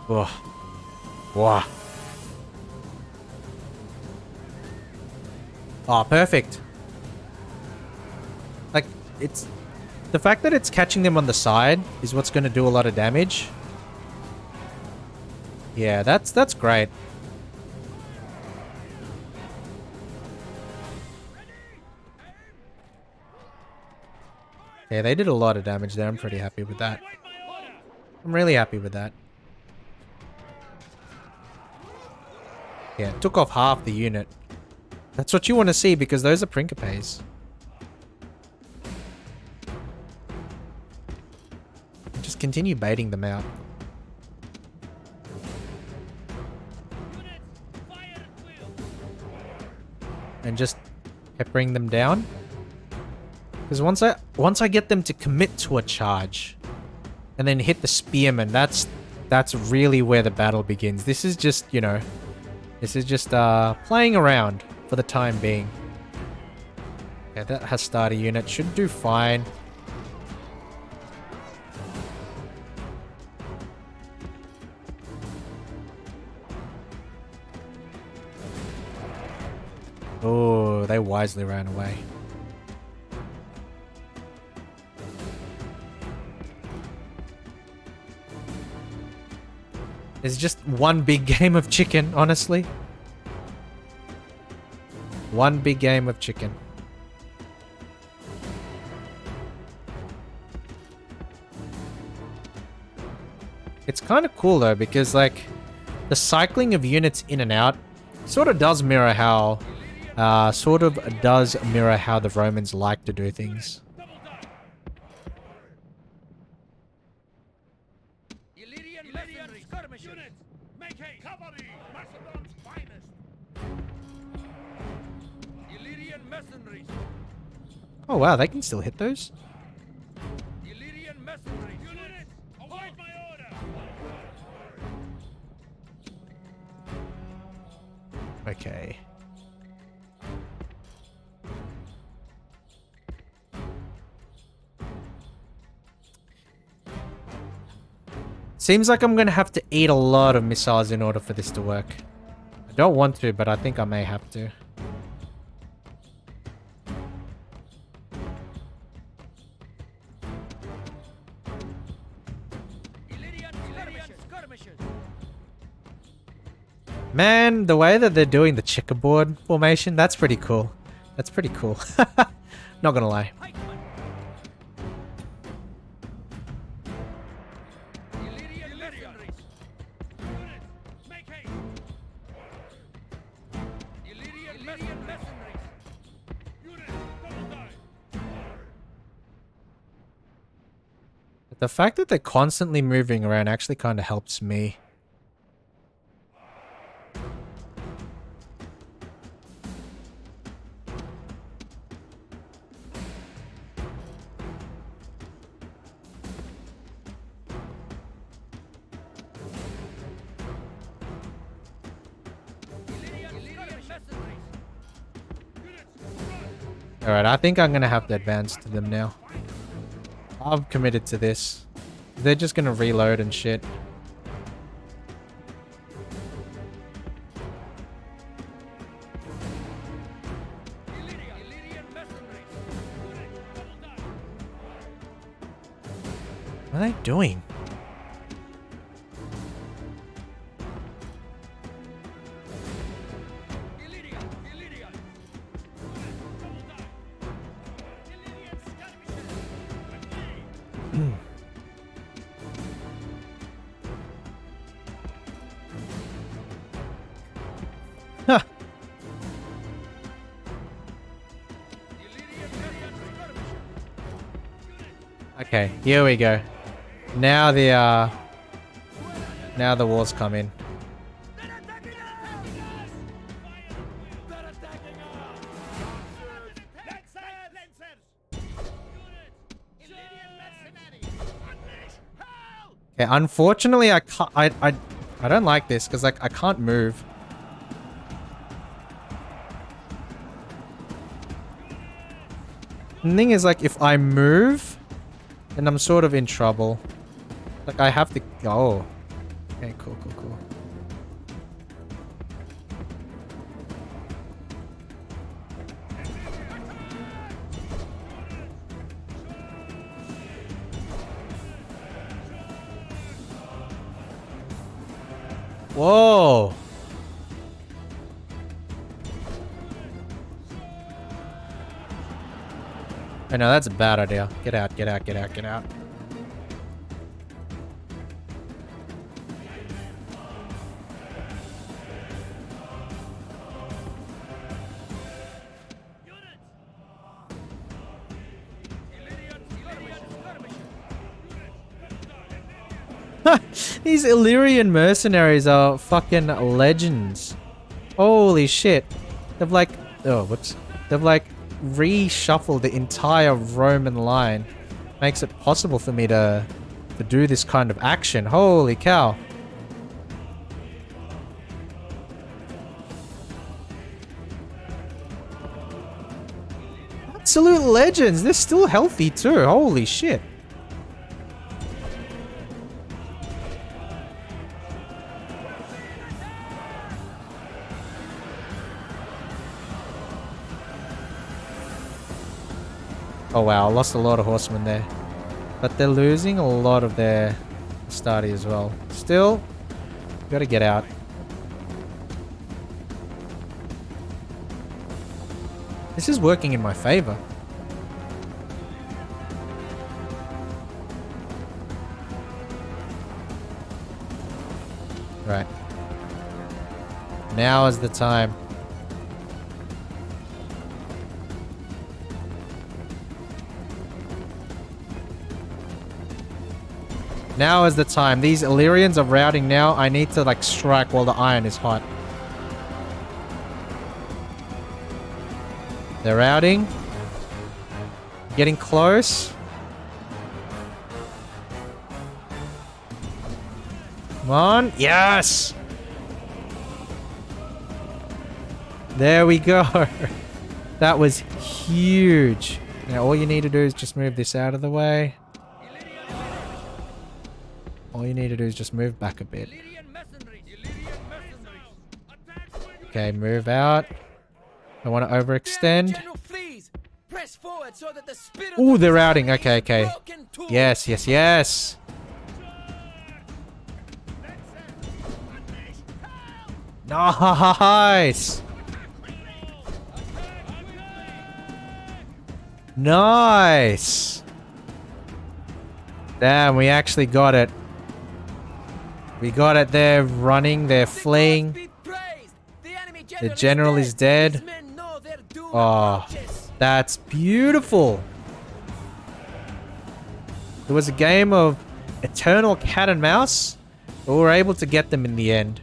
Whoa. Whoa. Oh, perfect. Like, it's... The fact that it's catching them on the side is what's going to do a lot of damage. Yeah, that's great. Yeah, they did a lot of damage there. I'm pretty happy with that. I'm really happy with that. Yeah, it took off half the unit. That's what you want to see because those are Principes. Just continue baiting them out. And just peppering them down. Because once I get them to commit to a charge and then hit the spearman, that's really where the battle begins. This is just, you know, this is just playing around for the time being. Yeah, that Hastati unit should do fine. Oh, they wisely ran away. It's just one big game of chicken, honestly. One big game of chicken. It's kind of cool though, because like the cycling of units in and out sort of does mirror how the Romans like to do things. Oh wow, they can still hit those? Okay. Seems like I'm gonna have to eat a lot of missiles in order for this to work. I don't want to, but I think I may have to. Man, the way that they're doing the checkerboard formation, that's pretty cool. That's pretty cool. Not gonna lie. The fact that they're constantly moving around actually kind of helps me. Alright, I think I'm gonna have to advance to them now. I'm committed to this. They're just gonna reload and shit. What are they doing? Okay, here we go. Now the walls come in. Okay, unfortunately, I can't. I don't like this because like I can't move. The thing is, like, if I move, then I'm sort of in trouble. Like, I have to go. Okay, cool. Whoa! Oh no, that's a bad idea. Get out. These Illyrian mercenaries are fucking legends. Holy shit. They've like... Oh, whoops. They've like reshuffled the entire Roman line. Makes it possible for me to do this kind of action. Holy cow. Absolute legends. They're still healthy too. Holy shit. Oh wow, I lost a lot of horsemen there. But they're losing a lot of their Astarte as well. Still, gotta get out. This is working in my favor. Right. Now is the time. Now is the time. These Illyrians are routing now. I need to like strike while the iron is hot. They're routing. Getting close. Come on. Yes! There we go. That was huge. Now all you need to do is just move this out of the way. All you need to do is just move back a bit. Okay, move out. I want to overextend. Ooh, they're routing. Okay. Yes. Nice. Nice. Damn, we actually got it. We got it. They're running. They're fleeing. The general is dead. Oh, that's beautiful. It was a game of eternal cat and mouse. But we were able to get them in the end.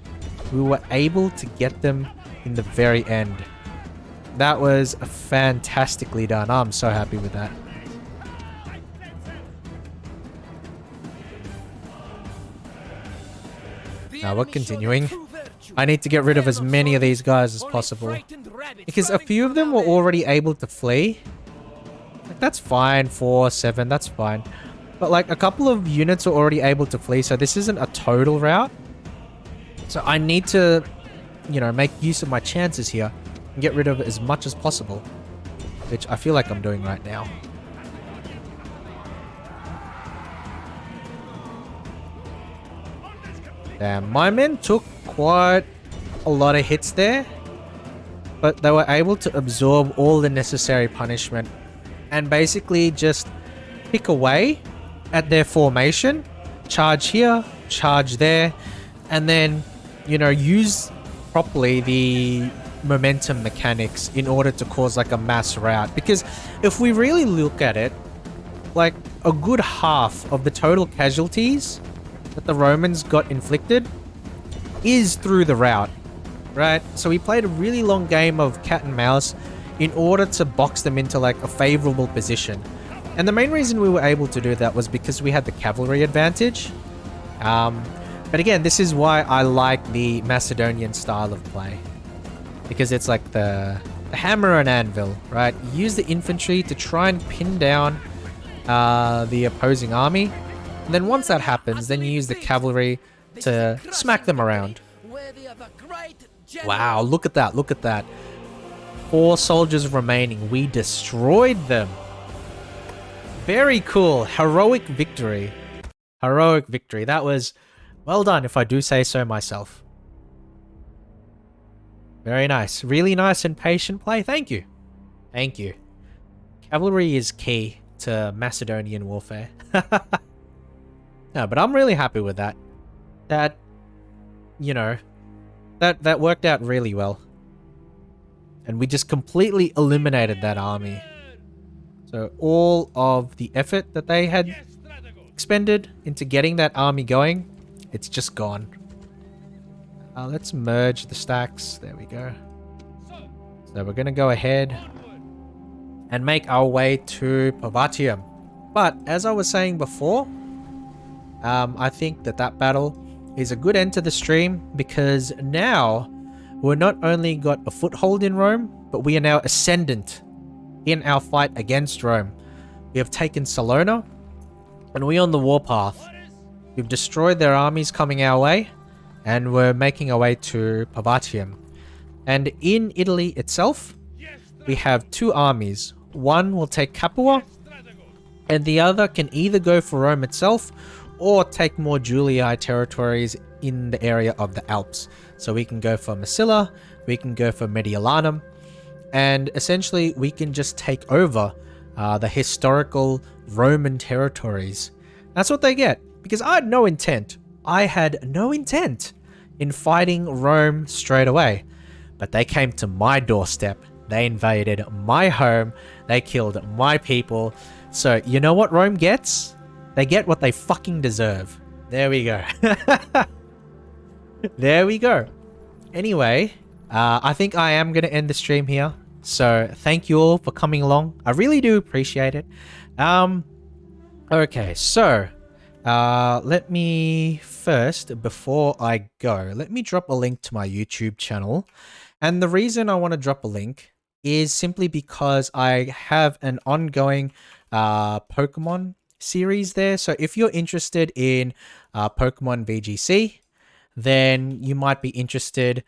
We were able to get them in the very end. That was fantastically done. I'm so happy with that. Now we're continuing. I need to get rid of as many of these guys as possible. Because a few of them were already able to flee. Like, that's fine. 4, 7, that's fine. But like a couple of units are already able to flee. So this isn't a total rout. So I need to, you know, make use of my chances here. And get rid of as much as possible. Which I feel like I'm doing right now. Damn, my men took quite a lot of hits there. But they were able to absorb all the necessary punishment. And basically just pick away at their formation. Charge here, charge there. And then, you know, use properly the momentum mechanics in order to cause like a mass rout. Because if we really look at it, like a good half of the total casualties that the Romans got inflicted is through the route, right? So we played a really long game of cat and mouse in order to box them into like a favorable position. And the main reason we were able to do that was because we had the cavalry advantage. But again, this is why I like the Macedonian style of play. Because it's like the hammer and anvil, right? You use the infantry to try and pin down the opposing army. And then once that happens, then you use the cavalry to smack them around. Wow, look at that, look at that. 4 soldiers remaining. We destroyed them. Very cool. Heroic victory. Heroic victory. That was well done, if I do say so myself. Very nice. Really nice and patient play. Thank you. Thank you. Cavalry is key to Macedonian warfare. No, but I'm really happy with that. That, you know, that worked out really well. And we just completely eliminated that army. So all of the effort that they had expended into getting that army going, it's just gone. Let's merge the stacks. There we go. So we're going to go ahead and make our way to Pavatium. But as I was saying before, I think that battle is a good end to the stream, because now we're not only got a foothold in Rome, but we are now ascendant in our fight against Rome. We have taken Salona, and we're on the warpath. We've destroyed their armies coming our way, and we're making our way to Pavatium. And in Italy itself, we have 2 armies. One will take Capua, and the other can either go for Rome itself, or take more Julii territories in the area of the Alps. So we can go for Massilia, we can go for Mediolanum, and essentially we can just take over the historical Roman territories. That's what they get, because I had no intent in fighting Rome straight away. But they came to my doorstep, they invaded my home, they killed my people. So you know what Rome gets? They get what they fucking deserve. There we go. There we go. Anyway, I think I am going to end the stream here. So thank you all for coming along. I really do appreciate it. Okay, so let me first, before I go, let me drop a link to my YouTube channel. And the reason I want to drop a link is simply because I have an ongoing Pokemon series there. So if you're interested in Pokemon VGC, then you might be interested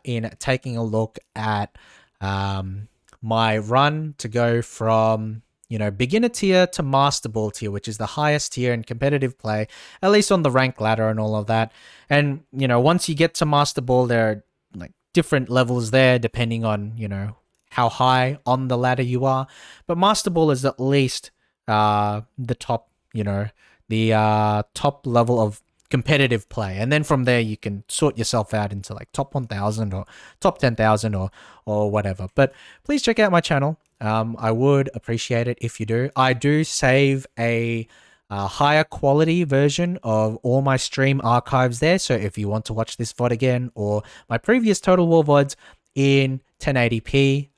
in taking a look at my run to go from, you know, beginner tier to master ball tier, which is the highest tier in competitive play, at least on the rank ladder and all of that. And, you know, once you get to master ball, there are like different levels there depending on, you know, how high on the ladder you are. But master ball is at least the top, you know, the top level of competitive play, and then from there you can sort yourself out into like top 1000 or top 10,000 or whatever. But please check out my channel. I would appreciate it if you do. I do save a higher quality version of all my stream archives there, so if you want to watch this VOD again or my previous Total War VODs in 1080p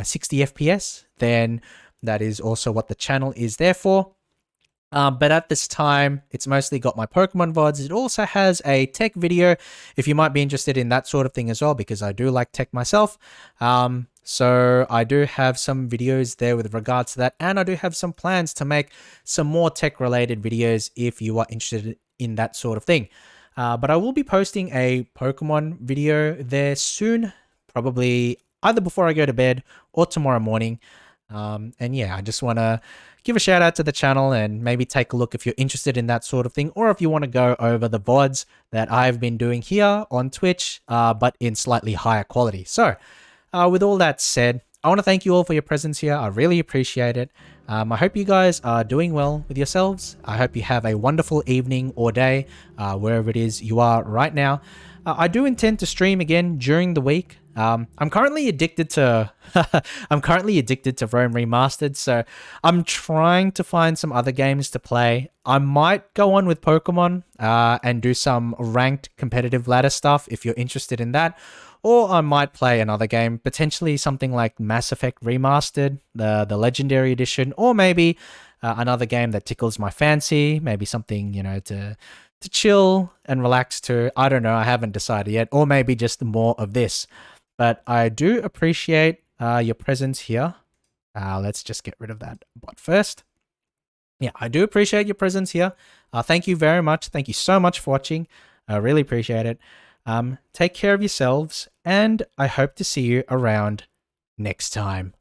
60 FPS, then that is also what the channel is there for. But at this time, it's mostly got my Pokemon VODs. It also has a tech video if you might be interested in that sort of thing as well, because I do like tech myself. So I do have some videos there with regards to that, and I do have some plans to make some more tech related videos if you are interested in that sort of thing. But I will be posting a Pokemon video there soon, probably either before I go to bed or tomorrow morning. And yeah, I just want to give a shout out to the channel and maybe take a look if you're interested in that sort of thing, or if you want to go over the VODs that I've been doing here on Twitch, but in slightly higher quality. So with all that said, I want to thank you all for your presence here. I really appreciate it. I hope you guys are doing well with yourselves. I hope you have a wonderful evening or day, wherever it is you are right now. I do intend to stream again during the week. I'm currently addicted to I'm currently addicted to Rome Remastered, so I'm trying to find some other games to play. I might go on with Pokemon and do some ranked competitive ladder stuff if you're interested in that. Or I might play another game, potentially something like Mass Effect Remastered, the Legendary Edition, or maybe another game that tickles my fancy, maybe something, to chill and relax to. I don't know, I haven't decided yet, or maybe just more of this. But I do appreciate your presence here. Let's just get rid of that bot first. Yeah, I do appreciate your presence here. Thank you very much. Thank you so much for watching. I really appreciate it. Take care of yourselves, and I hope to see you around next time.